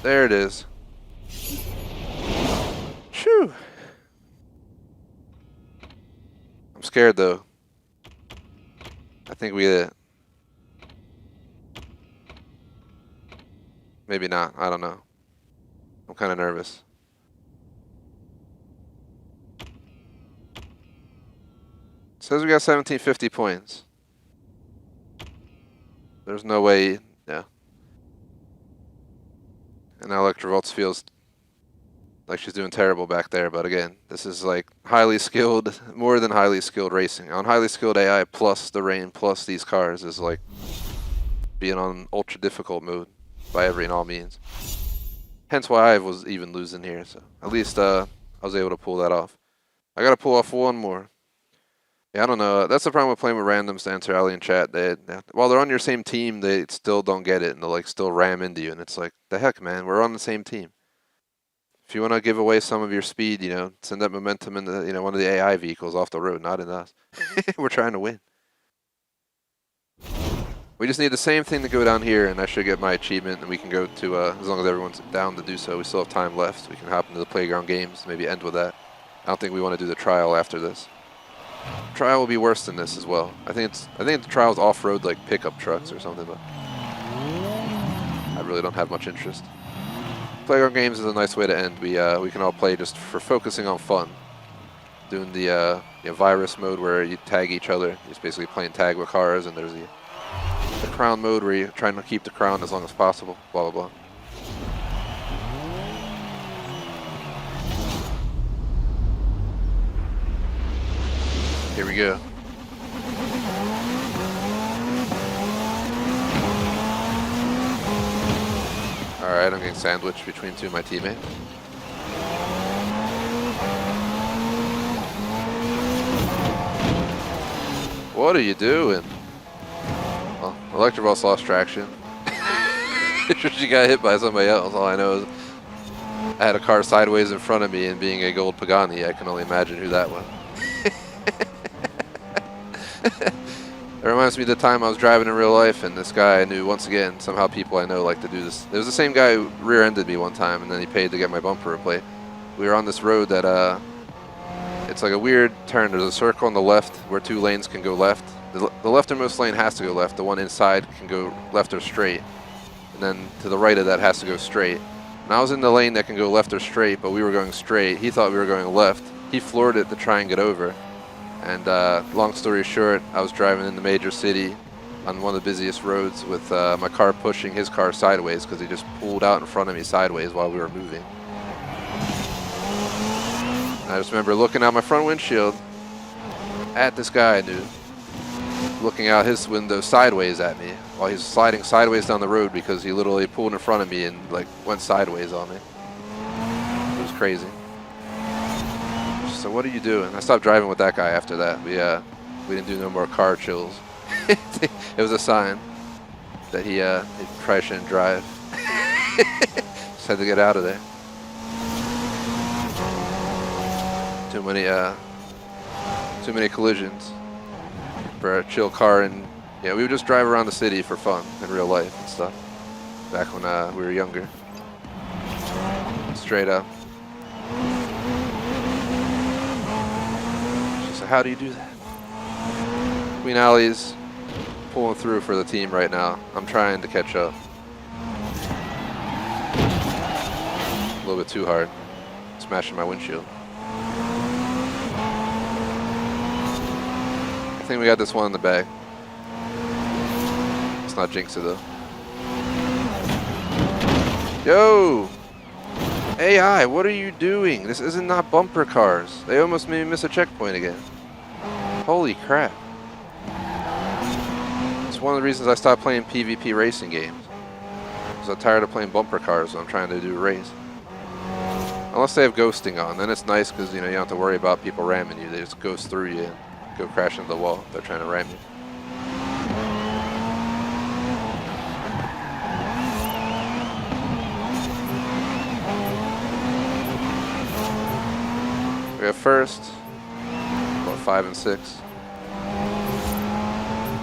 There it is. Shoo! I'm scared though. I think we did it. Maybe not. I don't know. I'm kind of nervous. It says we got 1750 points. There's no way, yeah. And now ElektraVoltz feels like she's doing terrible back there, but again, this is like highly skilled, more than highly skilled racing. On highly skilled AI plus the rain plus these cars is like being on ultra difficult mode by every and all means. Hence why I was even losing here, so at least I was able to pull that off. I gotta pull off one more. Yeah, I don't know. That's the problem with playing with randoms, to answer Ali in chat. While they're on your same team, they still don't get it, and they'll like still ram into you. And it's like, the heck, man, we're on the same team. If you want to give away some of your speed, you know, send that momentum into, you know, one of the AI vehicles off the road, not in us. We're trying to win. We just need the same thing to go down here, and I should get my achievement, and we can go to, as long as everyone's down to do so, we still have time left. We can hop into the playground games, maybe end with that. I don't think we want to do the trial after this. Trial will be worse than this as well. I think the trial's off-road like pickup trucks or something, but I really don't have much interest. Playground games is a nice way to end. We can all play just for focusing on fun. Doing the virus mode where you tag each other. You're just basically playing tag with cars, and there's the crown mode where you're trying to keep the crown as long as possible. Blah blah blah. Here we go. Alright, I'm getting sandwiched between two of my teammates. What are you doing? Well, ElektraVoltz lost traction. She got hit by somebody else. All I know is I had a car sideways in front of me, and being a gold Pagani, I can only imagine who that was. It reminds me of the time I was driving in real life, and this guy I knew, once again, somehow people I know like to do this. It was the same guy who rear-ended me one time, and then he paid to get my bumper replaced. We were on this road that, it's like a weird turn. There's a circle on the left where two lanes can go left. The leftmost lane has to go left. The one inside can go left or straight. And then to the right of that has to go straight. And I was in the lane that can go left or straight, but we were going straight. He thought we were going left. He floored it to try and get over. And long story short, I was driving in the major city on one of the busiest roads with my car pushing his car sideways because he just pulled out in front of me sideways while we were moving. And I just remember looking out my front windshield at this guy I knew, looking out his window sideways at me while he's sliding sideways down the road because he literally pulled in front of me and like went sideways on me. It was crazy. So what are you doing? I stopped driving with that guy after that. We didn't do no more car chills. It was a sign that he probably shouldn't drive. Just had to get out of there. Too many collisions for a chill car, and yeah, we would just drive around the city for fun in real life and stuff. Back when we were younger. Straight up. So how do you do that? Queen Alley's pulling through for the team right now. I'm trying to catch up. A little bit too hard. Smashing my windshield. I think we got this one in the bag. Let's not jinx it though. Yo! AI, what are you doing? This isn't not bumper cars. They almost made me miss a checkpoint again. Holy crap. It's one of the reasons I stopped playing PvP racing games. Because I'm tired of playing bumper cars when I'm trying to do a race. Unless they have ghosting on, then it's nice because you don't have to worry about people ramming you. They just ghost through you and go crash into the wall if they're trying to ram you. We have first, about 5 and 6.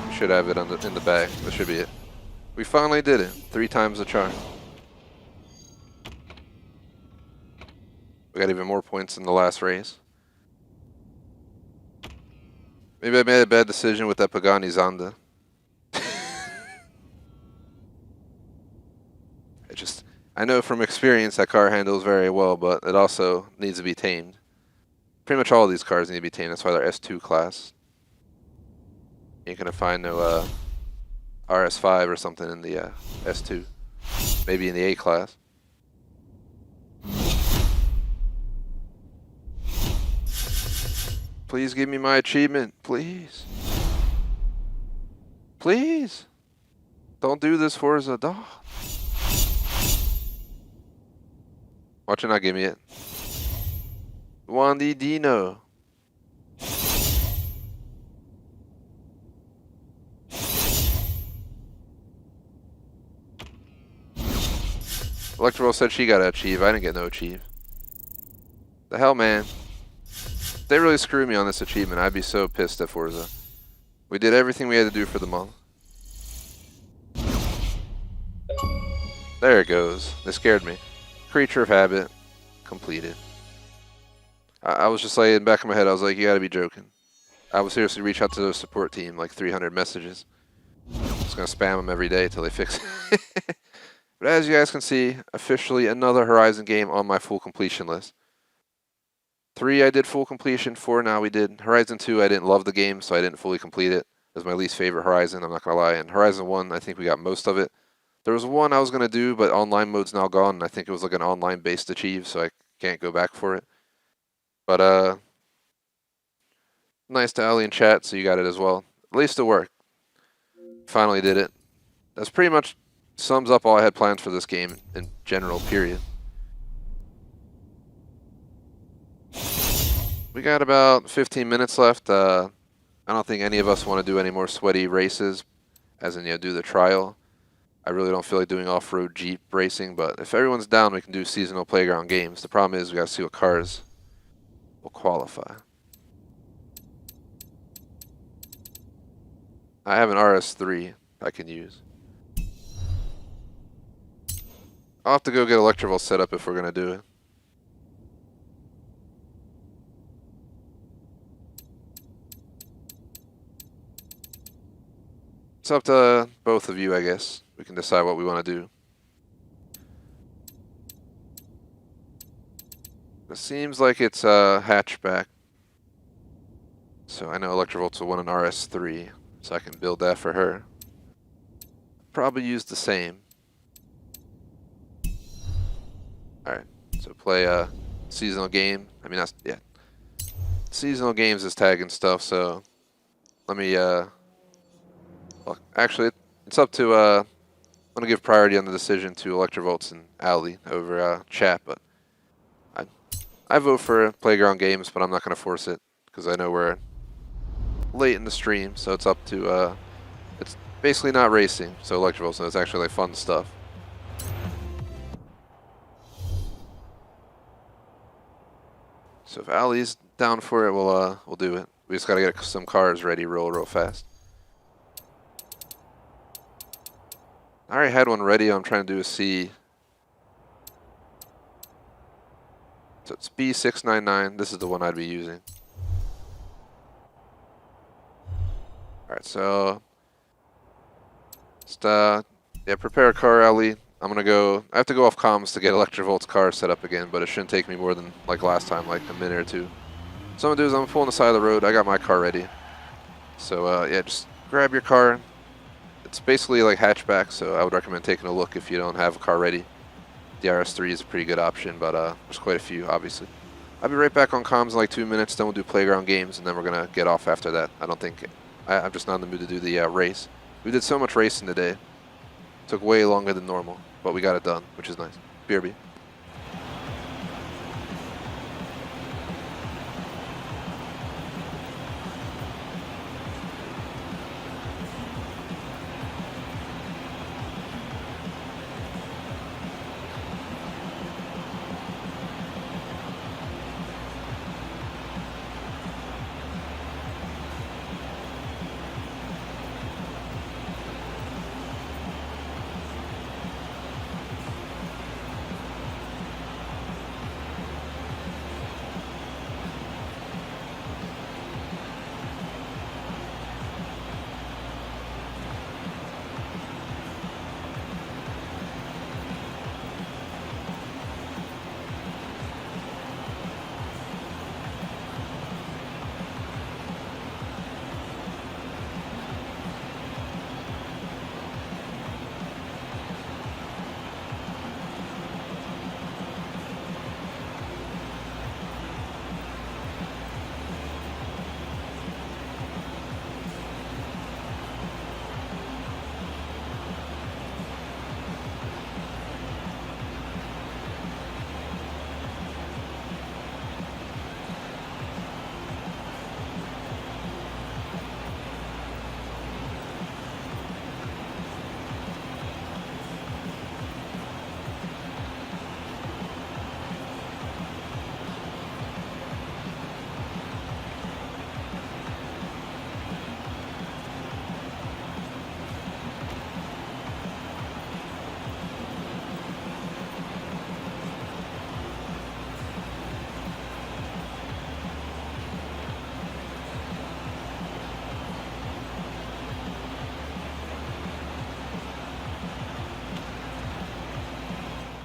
We should have it in the bag. That should be it. We finally did it. 3 times the charm. We got even more points in the last race. Maybe I made a bad decision with that Pagani Zonda. I know from experience that car handles very well, but it also needs to be tamed. Pretty much all of these cars need to be tamed. That's why they're S2 class. You ain't gonna find no RS5 or something in the S2. Maybe in the A class. Please give me my achievement, please. Please. Don't do this, Forza. Dog. Watch it not give me it. Wandy Dino. ElektraVoltz said she got to achieve. I didn't get no achieve. The hell, man. If they really screw me on this achievement, I'd be so pissed at Forza. We did everything we had to do for the month. There it goes. They scared me. Creature of habit. Completed. I was just like, in the back of my head, I was like, you gotta be joking. I would seriously reach out to the support team, like 300 messages. Just gonna spam them every day until they fix it. But as you guys can see, officially another Horizon game on my full completion list. 3 I did full completion, 4 now we did. Horizon 2 I didn't love the game, so I didn't fully complete it. It was my least favorite Horizon, I'm not gonna lie. And Horizon 1, I think we got most of it. There was one I was gonna do, but online mode's now gone, and I think it was like an online based achieve, so I can't go back for it. But nice to Ali in chat, so you got it as well. At least it worked. Finally did it. That's pretty much sums up all I had planned for this game in general, period. We got about 15 minutes left. I don't think any of us want to do any more sweaty races, as in, do the trial. I really don't feel like doing off-road Jeep racing, but if everyone's down, we can do seasonal playground games. The problem is we got to see what cars will qualify. I have an RS3 I can use. I'll have to go get ElektraVoltz set up if we're going to do it. It's up to both of you, I guess. We can decide what we want to do. It seems like it's a hatchback. So I know ElektraVoltz will want an RS3, so I can build that for her. Probably use the same. Alright, so play a seasonal game. I mean, that's, yeah. Seasonal games is tagging stuff, so let me, well, actually, it's up to, I'm going to give priority on the decision to ElektraVoltz and Ali over chat, but I vote for playground games, but I'm not going to force it, because I know we're late in the stream, so it's up to, it's basically not racing, so ElektraVoltz, so it's actually like fun stuff. So if Ali's down for it, we'll do it. We just gotta get some cars ready real fast. I already had one ready. I'm trying to do a C. So it's B699. This is the one I'd be using. Alright, so just yeah, prepare a car, Ali. I'm gonna go. I have to go off comms to get ElektraVolt's car set up again, but it shouldn't take me more than like last time, like a minute or two. So what I'm gonna do is I'm gonna pull on the side of the road. I got my car ready. So yeah, just grab your car. It's basically like hatchback, so I would recommend taking a look if you don't have a car ready. The RS3 is a pretty good option, but there's quite a few, obviously. I'll be right back on comms in like 2 minutes. Then we'll do playground games, and then we're gonna get off after that. I don't think I'm just not in the mood to do the race. We did so much racing today. Took way longer than normal, but we got it done, which is nice. BRB.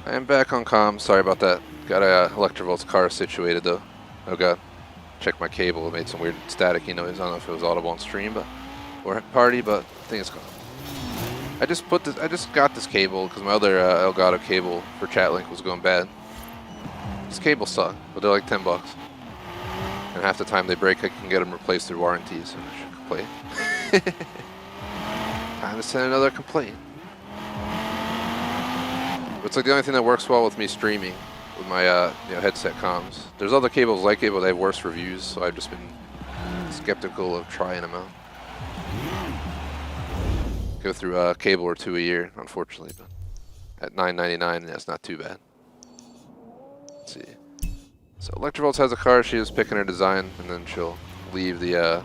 I am back on comm. Sorry about that. Got a ElektraVolt's car situated though. Oh god. Check my cable. It made some weird staticky noise. I don't know if it was audible on stream, but or party, but I think it's gone. I just got this cable because my other Elgato cable for Chatlink was going bad. These cables suck, but they're like $10. And half the time they break, I can get them replaced through warranty, so I should complain. Time to send another complaint. It's like the only thing that works well with me streaming with my headset comms. There's other cables like it, but they have worse reviews, so I've just been skeptical of trying them out. Go through a cable or two a year, unfortunately, but at $9.99, that's not too bad. Let's see. So ElektraVoltz has a car. She was picking her design, and then she'll leave the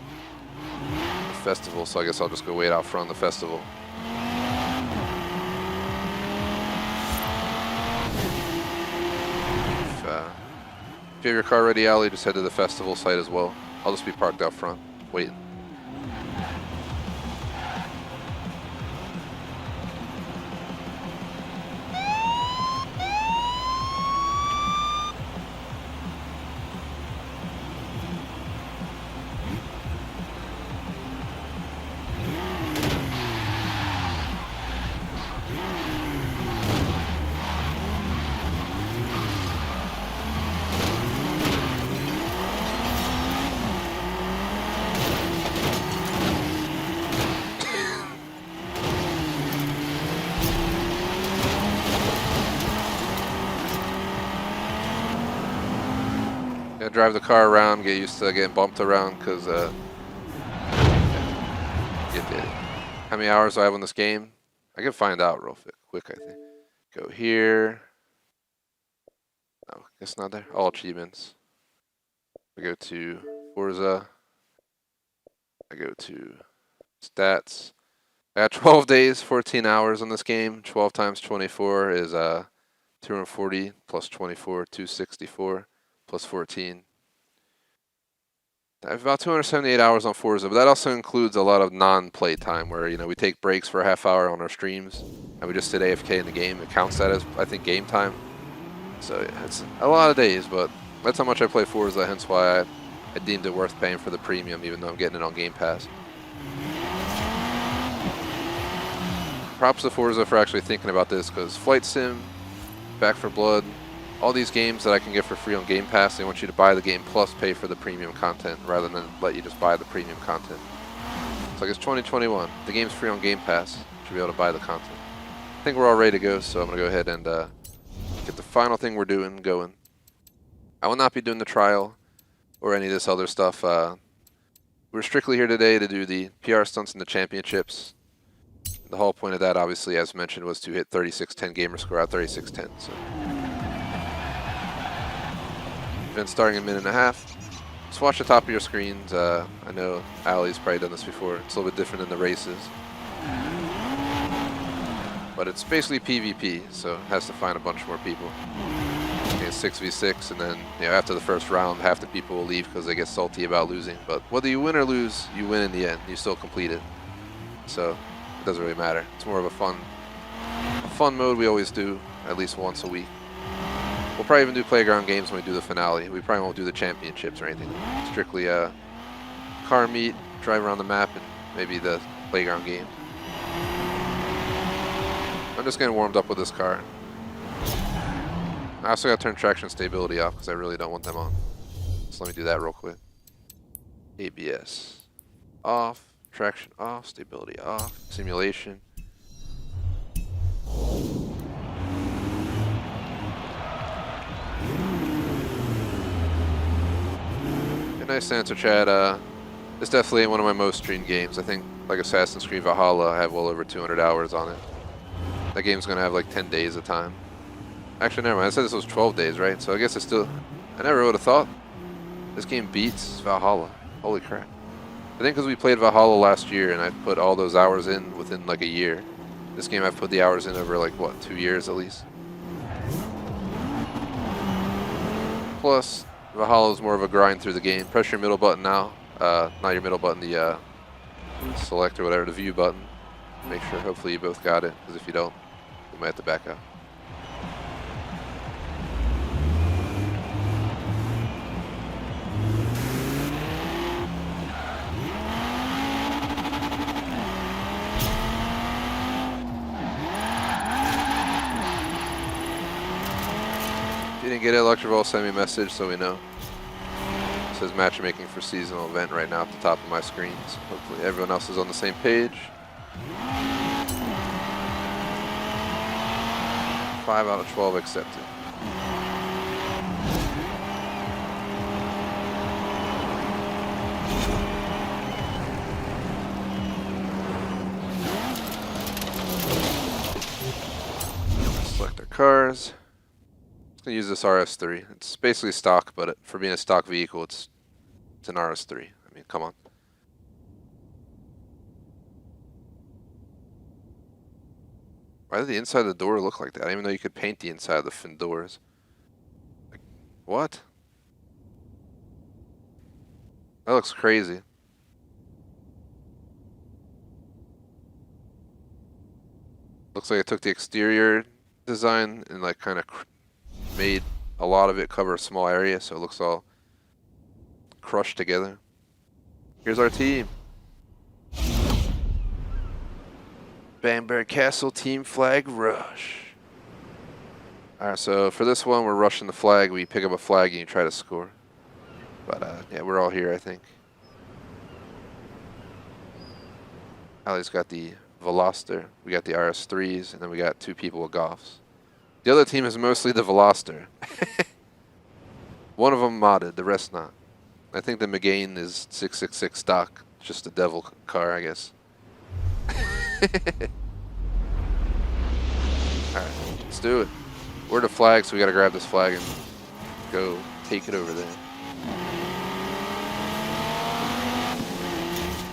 festival. So I guess I'll just go wait out front of the festival. If you have your car ready, Ali, just head to the festival site as well. I'll just be parked out front, waiting. Drive the car around, get used to getting bumped around, because how many hours do I have on this game? I can find out real quick, I think. Go here. No, guess not there. All achievements. I go to Forza. I go to stats. I got 12 days, 14 hours on this game. 12 times 24 is 240 plus 24, 264. Plus 14. I have about 278 hours on Forza, but that also includes a lot of non-play time where, we take breaks for a half hour on our streams and we just sit AFK in the game. It counts that as, I think, game time. So yeah, it's a lot of days, but that's how much I play Forza, hence why I deemed it worth paying for the premium, even though I'm getting it on Game Pass. Props to Forza for actually thinking about this, because Flight Sim, Back 4 Blood, all these games that I can get for free on Game Pass, they want you to buy the game plus pay for the premium content rather than let you just buy the premium content. So I guess 2021, the game's free on Game Pass. You should be able to buy the content. I think we're all ready to go, so I'm going to go ahead and get the final thing we're doing going. I will not be doing the trial or any of this other stuff. We're strictly here today to do the PR stunts and the championships. The whole point of that, obviously, as mentioned, was to hit 3610 gamer score out 3610. So. Event starting in a minute and a half. Just watch the top of your screens. I know Ali's probably done this before. It's a little bit different than the races. But it's basically PvP, so it has to find a bunch more people. Okay, 6v6, and then after the first round, half the people will leave because they get salty about losing. But whether you win or lose, you win in the end. You still complete it. So it doesn't really matter. It's more of a fun mode we always do at least once a week. We'll probably even do playground games when we do the finale. We probably won't do the championships or anything. Strictly car meet, drive around the map, and maybe the playground game. I'm just getting warmed up with this car. I also got to turn traction stability off because I really don't want them on. So let me do that real quick. ABS off, traction off, stability off, simulation. Nice answer, Chad. It's definitely one of my most streamed games. I think, like Assassin's Creed Valhalla, I have well over 200 hours on it. That game's going to have like 10 days of time. Actually, never mind. I said this was 12 days, right? So I guess it's still... I never would have thought this game beats Valhalla. Holy crap. I think because we played Valhalla last year and I put all those hours in within like a year. This game I've put the hours in over like, what, 2 years at least? Plus... Valhalla is more of a grind through the game. Press your middle button now. Not your middle button, the select or whatever, the view button. Make sure, hopefully you both got it, because if you don't, you might have to back out. If you didn't get it, ElektraVoltz, send me a message so we know. It says matchmaking for seasonal event right now at the top of my screen. So hopefully everyone else is on the same page. 5 out of 12 accepted. Select our cars. I'm gonna use this RS3. It's basically stock, but for being a stock vehicle, it's an RS3. I mean, come on. Why did the inside of the door look like that? I didn't even know you could paint the inside of the fin doors. Like, what? That looks crazy. Looks like I took the exterior design and like kind of made a lot of it cover a small area, so it looks all crushed together. Here's our team. Bamberg Castle Team Flag Rush. Alright, so for this one, we're rushing the flag. We pick up a flag and you try to score. But yeah, we're all here, I think. Ali's got the Veloster. We got the RS3s, and then we got 2 people with Golfs. The other team is mostly the Veloster. One of them modded, the rest not. I think the Megane is 666 stock. Just a devil car, I guess. Alright, let's do it. We're the flag, so we gotta grab this flag and go take it over there.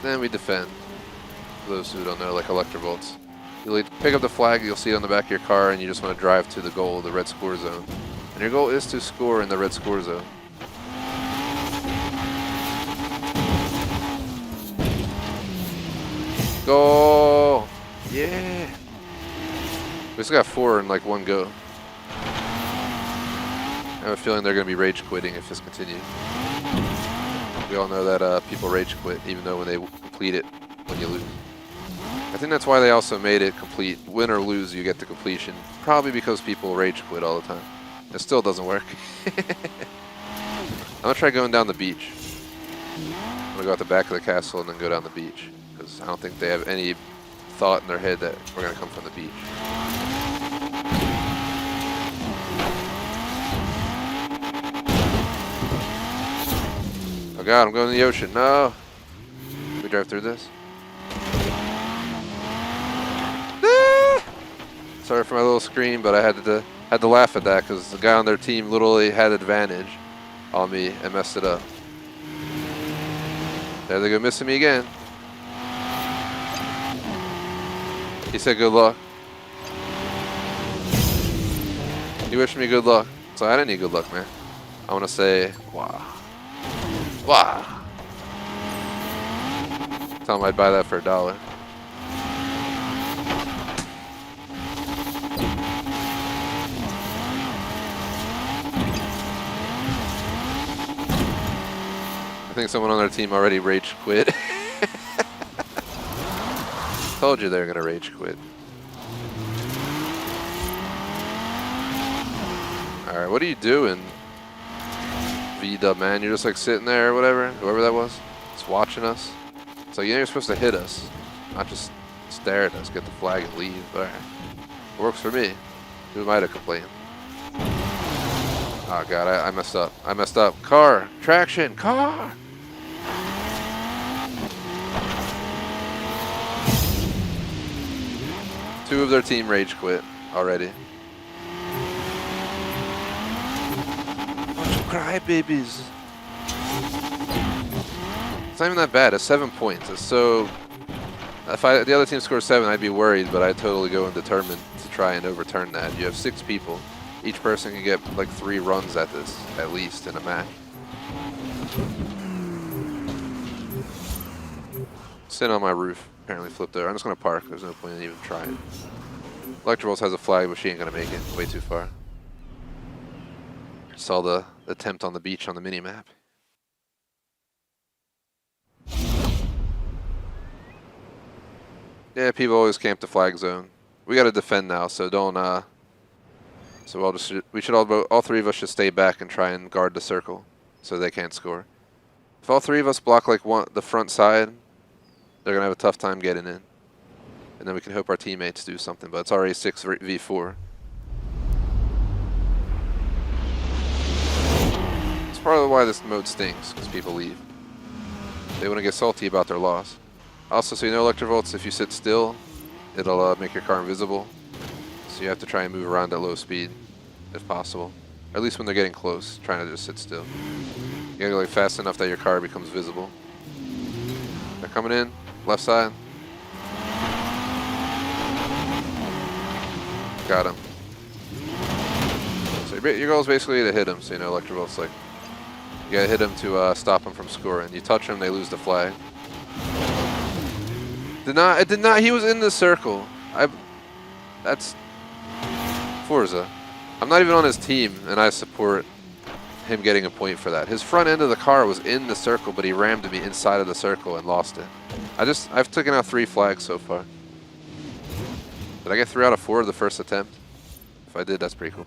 Then we defend. For those who don't know, like ElektraVoltz. You'll pick up the flag, you'll see it on the back of your car, and you just want to drive to the goal, the red score zone. And your goal is to score in the red score zone. Goal! Yeah! We just got 4 in like one go. I have a feeling they're going to be rage quitting if this continues. We all know that people rage quit, even though when they complete it, when you lose. I think that's why they also made it complete. Win or lose, you get to completion. Probably because people rage quit all the time. It still doesn't work. I'm going to try going down the beach. I'm going to go out the back of the castle and then go down the beach. Because I don't think they have any thought in their head that we're going to come from the beach. Oh god, I'm going to the ocean. No! Can we drive through this? Ah! Sorry for my little scream, but I had to laugh at that because the guy on their team literally had advantage on me and messed it up. There they go, missing me again. He said good luck. He wished me good luck. So I didn't need good luck, man. I want to say, wow. Wow. Tell him I'd buy that for $1. I think someone on their team already rage quit. Told you they were gonna rage quit. Alright, what are you doing? V-dub, man, you're just like sitting there or whatever, whoever that was, just watching us. It's like, you know, you're supposed to hit us, not just stare at us, get the flag and leave. But alright, it works for me. Who might have complained? Oh god, I messed up. I messed up. Car, traction, car. Two of their team rage quit already. Bunch of crybabies. It's not even that bad. It's 7 points. It's so. If the other team scores 7, I'd be worried, but I totally go and determined to try and overturn that. You have 6 people. Each person can get like 3 runs at this, at least, in a match. Sitting on my roof. Apparently flipped over. I'm just going to park. There's no point in even trying. ElektraVoltz has a flag, but she ain't going to make it. Way too far. Saw the attempt on the beach on the mini-map. Yeah, people always camp the flag zone. We got to defend now, so don't, so we should all 3 of us should stay back and try and guard the circle so they can't score. If all 3 of us block like the front side, they're going to have a tough time getting in. And then we can hope our teammates do something, but it's already 6v4. part of why this mode stinks, because people leave. They want to get salty about their loss. Also, so you know, ElektraVoltz, if you sit still, it'll make your car invisible. So you have to try and move around at low speed, if possible. Or at least when they're getting close, trying to just sit still. You gotta go like fast enough that your car becomes visible. They're coming in, left side. Got him. So your goal is basically to hit him, so you know ElektraVoltz, like, you gotta hit him to stop him from scoring. You touch him, they lose the flag. It did not, he was in the circle. That's Forza. I'm not even on his team, and I support him getting a point for that. His front end of the car was in the circle, but he rammed me inside of the circle and lost it. I've taken out 3 flags so far. Did I get 3 out of 4 the first attempt? If I did, that's pretty cool.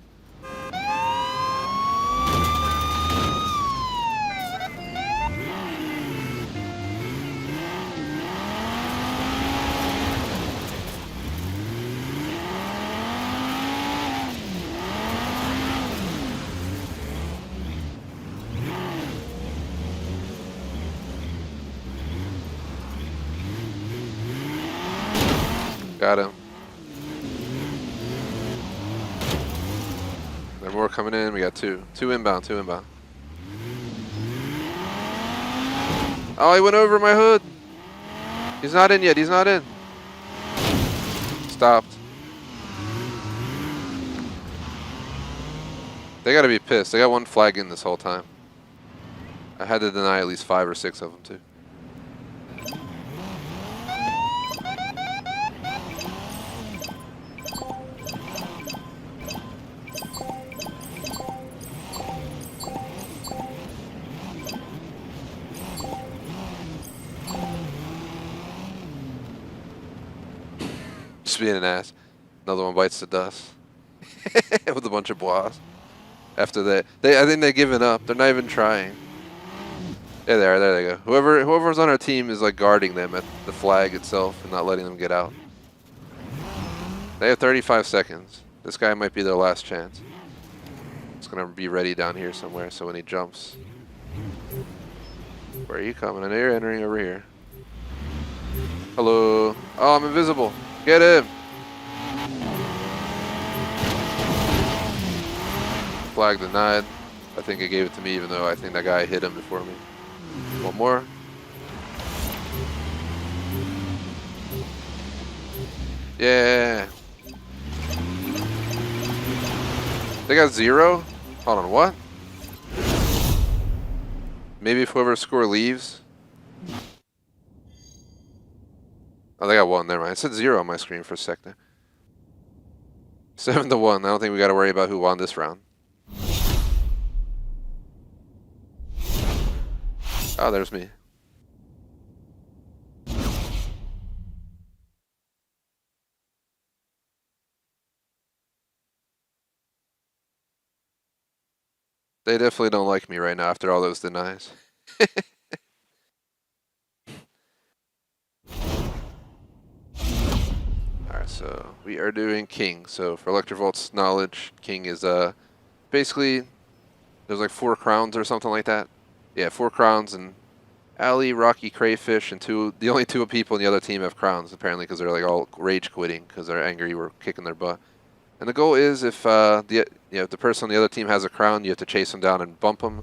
Got him. There are more coming in. We got 2. 2 inbound, 2 inbound. Oh, he went over my hood. He's not in yet. He's not in. Stopped. They gotta be pissed. They got 1 flag in this whole time. I had to deny at least 5 or 6 of them too. Just being an ass. Another one bites the dust. With a bunch of bois. After that, I think they've given up. They're not even trying. Yeah, there they go. Whoever's on our team is like guarding them at the flag itself and not letting them get out. They have 35 seconds. This guy might be their last chance. It's gonna be ready down here somewhere, so when he jumps. Where are you coming? I know you're entering over here. Hello. Oh, I'm invisible. Get him. Flag denied. I think it gave it to me, even though I think that guy hit him before me. One more. Yeah. They got 0? Hold on, what? Maybe if whoever score leaves. Oh, they got 1. Never mind. It said 0 on my screen for a sec there. 7-1. I don't think we got to worry about who won this round. Oh, there's me. They definitely don't like me right now after all those denies. Alright, so we are doing King. So for ElektraVoltz knowledge, King is basically there's like 4 crowns or something like that. Yeah, 4 crowns, and Ali, Rocky, Crayfish, and the only 2 people in the other team have crowns apparently because they're like all rage quitting because they're angry we're kicking their butt. And the goal is if if the person on the other team has a crown, you have to chase them down and bump them.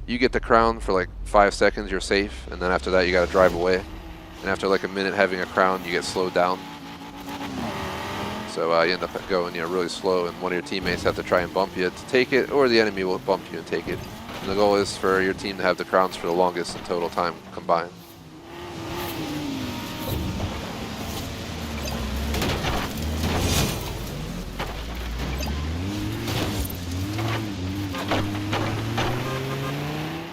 You get the crown for like 5 seconds, you're safe, and then after that you got to drive away. And after like a minute having a crown, you get slowed down. So you end up going really slow, and one of your teammates have to try and bump you to take it, or the enemy will bump you and take it. And the goal is for your team to have the crowns for the longest in total time combined.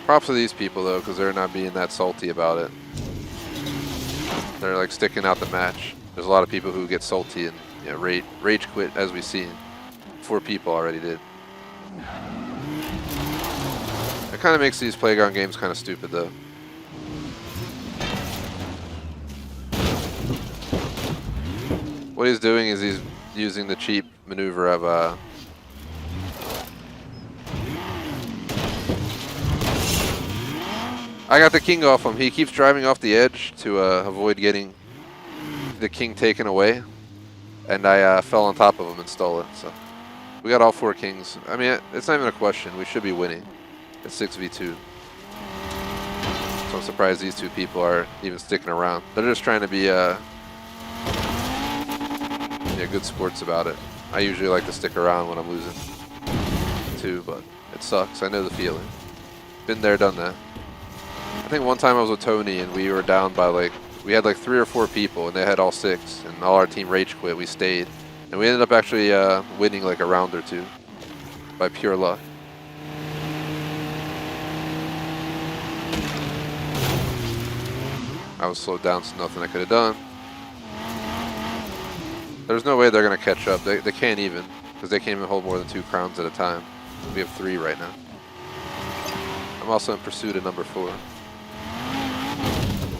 Props to these people though, because they're not being that salty about it. They're like sticking out the match. There's a lot of people who get salty and rage quit, as we've seen. 4 people already did. It kind of makes these playground games kind of stupid though. What he's doing is he's using the cheap maneuver of I got the king off him. He keeps driving off the edge to avoid getting the king taken away. And I fell on top of him and stole it. So we got all 4 kings. I mean, it's not even a question. We should be winning. It's 6v2. So I'm surprised these 2 people are even sticking around. They're just trying to be good sports about it. I usually like to stick around when I'm losing too, but it sucks. I know the feeling. Been there, done that. I think one time I was with Tony and we were down by we had 3 or 4 people and they had all 6 and all our team rage quit. We stayed and we ended up actually winning a round or 2 by pure luck. I was slowed down, so nothing I could have done. There's no way they're going to catch up. They can't even, because they can't even hold more than 2 crowns at a time. We have 3 right now. I'm also in pursuit of number 4.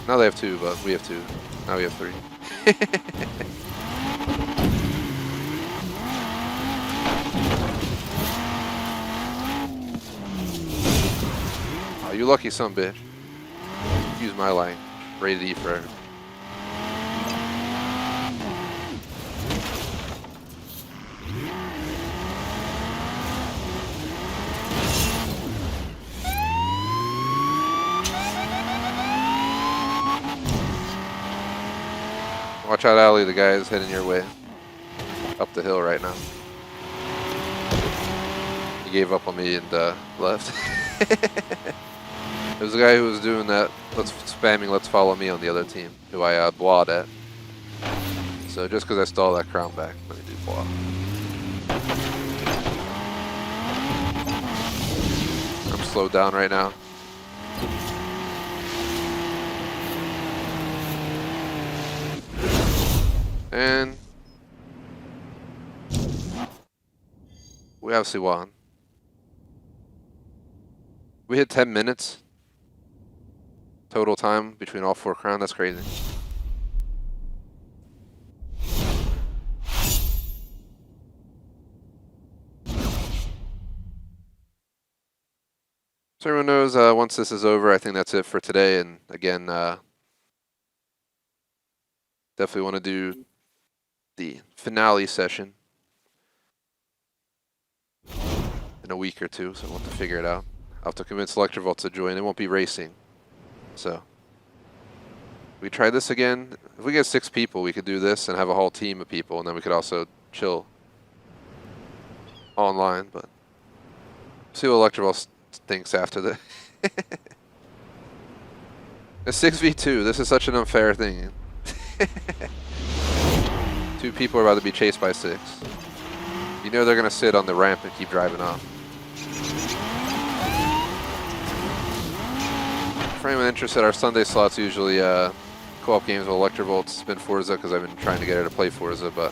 Now they have 2, but we have 2. Now we have 3. Oh, you lucky son bitch. Use my line. Rated E for her. Watch out, alley. The guy is heading your way. Up the hill right now. He gave up on me and left. There was a guy who was doing that, spamming let's follow me on the other team, who I blawed at. So just because I stole that crown back, let me do blaw. I'm slowed down right now. And we obviously won. We hit 10 minutes total time between all 4 crowns. That's crazy. So everyone knows once this is over, I think that's it for today. And again, definitely want to do the finale session in a week or 2, so we'll have to figure it out. I'll have to convince ElektraVoltz to join. It won't be racing. So we try this again. If we get 6 people, we could do this and have a whole team of people, and then we could also chill online, but see what ElektraVoltz thinks after the It's 6v2. This is such an unfair thing. 2 people are about to be chased by 6. You know they're going to sit on the ramp and keep driving off. For anyone interested, our Sunday slots usually co-op games with ElektraVoltz. It's been Forza because I've been trying to get her to play Forza, but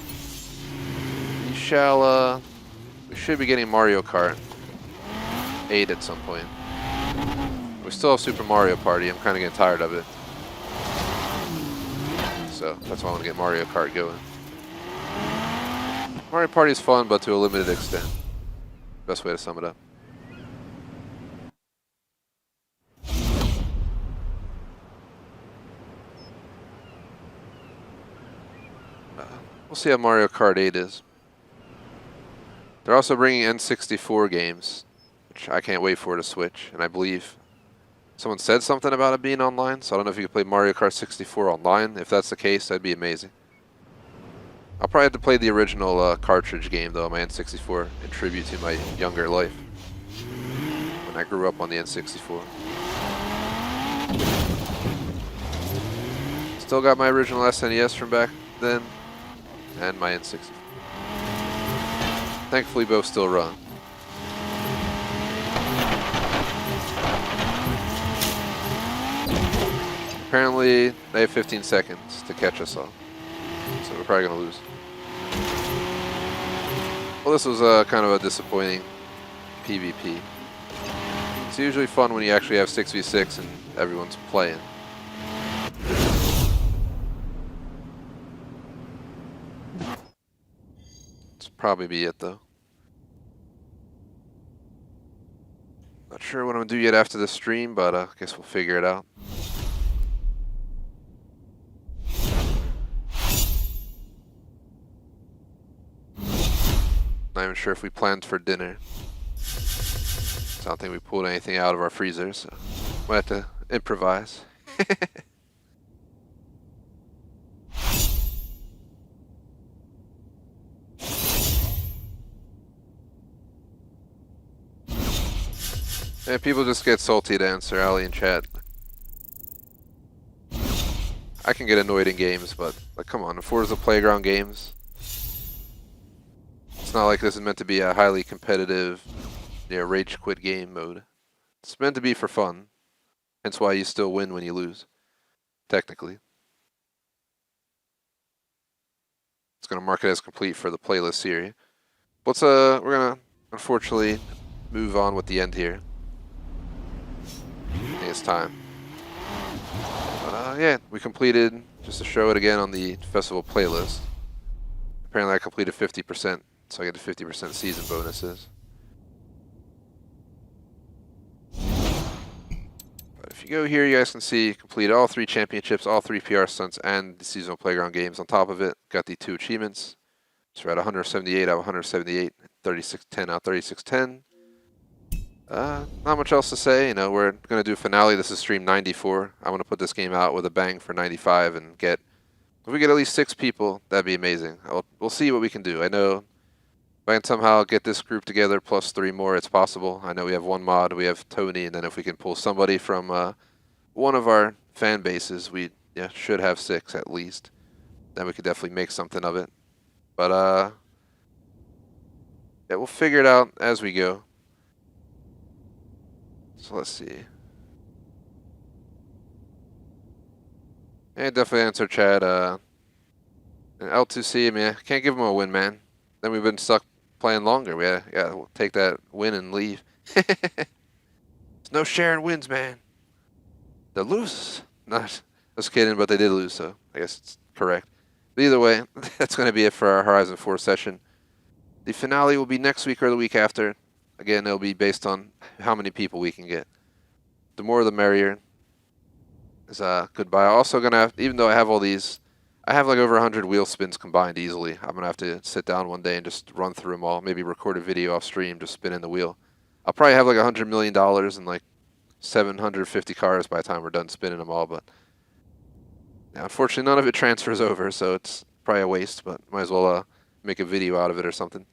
we should be getting Mario Kart 8 at some point. We still have Super Mario Party. I'm kind of getting tired of it. So that's why I want to get Mario Kart going. Mario Party is fun, but to a limited extent. Best way to sum it up. We'll see how Mario Kart 8 is. They're also bringing N64 games, which I can't wait for to Switch, and I believe someone said something about it being online, so I don't know if you can play Mario Kart 64 online. If that's the case, that'd be amazing. I'll probably have to play the original cartridge game, though, my N64, in tribute to my younger life, when I grew up on the N64. Still got my original SNES from back then, and my N64. Thankfully, both still run. Apparently, they have 15 seconds to catch us all, so we're probably going to lose. Well, this was kind of a disappointing PvP. It's usually fun when you actually have 6v6 and everyone's playing. Probably be it though. Not sure what I'm gonna do yet after the stream, but I guess we'll figure it out. Not even sure if we planned for dinner. I don't think we pulled anything out of our freezer, so we'll have to improvise. And people just get salty to answer Ali in chat. I can get annoyed in games, but like, come on, Forza Playground games. It's not like this is meant to be a highly competitive, rage quit game mode. It's meant to be for fun. Hence why you still win when you lose, technically. It's gonna mark it as complete for the playlist here. We're gonna unfortunately move on with the end here. I think it's time. But yeah, we completed, just to show it again on the festival playlist. Apparently I completed 50%, so I get the 50% season bonuses. But if you go here, you guys can see completed all 3 championships, all 3 PR stunts, and the seasonal playground games. On top of it, got the 2 achievements. So we're at 178 out of 178, 3610 out of 3610. Not much else to say. We're going to do a finale. This is stream 94. I want to put this game out with a bang for 95 and if we get at least 6 people, that'd be amazing. We'll see what we can do. I know if I can somehow get this group together plus 3 more, it's possible. I know we have 1 mod, we have Tony, and then if we can pull somebody from one of our fan bases, we should have 6 at least. Then we could definitely make something of it. But yeah, we'll figure it out as we go. So let's see. Yeah, definitely answer chat. And L2C, I mean, I can't give him a win, man. Then we've been stuck playing longer. We'll take that win and leave. There's no sharing wins, man. They'll lose. Not just kidding, but they did lose, so I guess it's correct. But either way, that's going to be it for our Horizon 4 session. The finale will be next week or the week after. Again, it'll be based on how many people we can get. The more the merrier. Is goodbye. Also gonna have, even though I have all these, I have like over 100 wheel spins combined easily. I'm gonna have to sit down one day and just run through them all. Maybe record a video off stream, just spinning the wheel. I'll probably have like $100 million and like 750 cars by the time we're done spinning them all. But yeah, unfortunately, none of it transfers over, so it's probably a waste. But might as well make a video out of it or something.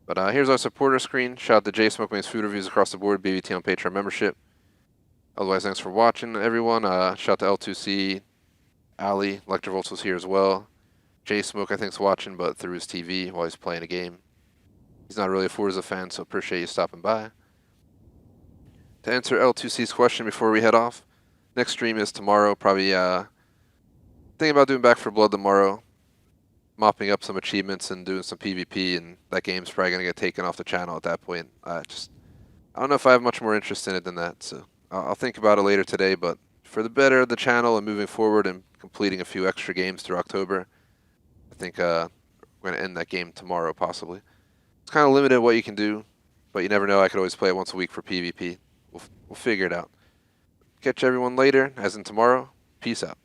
But here's our supporter screen. Shout out to J Smoke makes food reviews across the board. BBT on Patreon membership. Otherwise, thanks for watching, everyone. Shout out to L2C, Ali, ElektraVoltz was here as well. J Smoke, I think, is watching, but through his TV while he's playing a game. He's not really a Forza fan, so appreciate you stopping by. To answer L2C's question before we head off, next stream is tomorrow. Probably thinking about doing Back 4 Blood tomorrow, mopping up some achievements and doing some PvP, and that game's probably gonna get taken off the channel at that point. I don't know if I have much more interest in it than that, so. I'll think about it later today, but for the better of the channel and moving forward and completing a few extra games through October, I think we're going to end that game tomorrow, possibly. It's kind of limited what you can do, but you never know. I could always play it once a week for PvP. We'll figure it out. Catch everyone later, as in tomorrow. Peace out.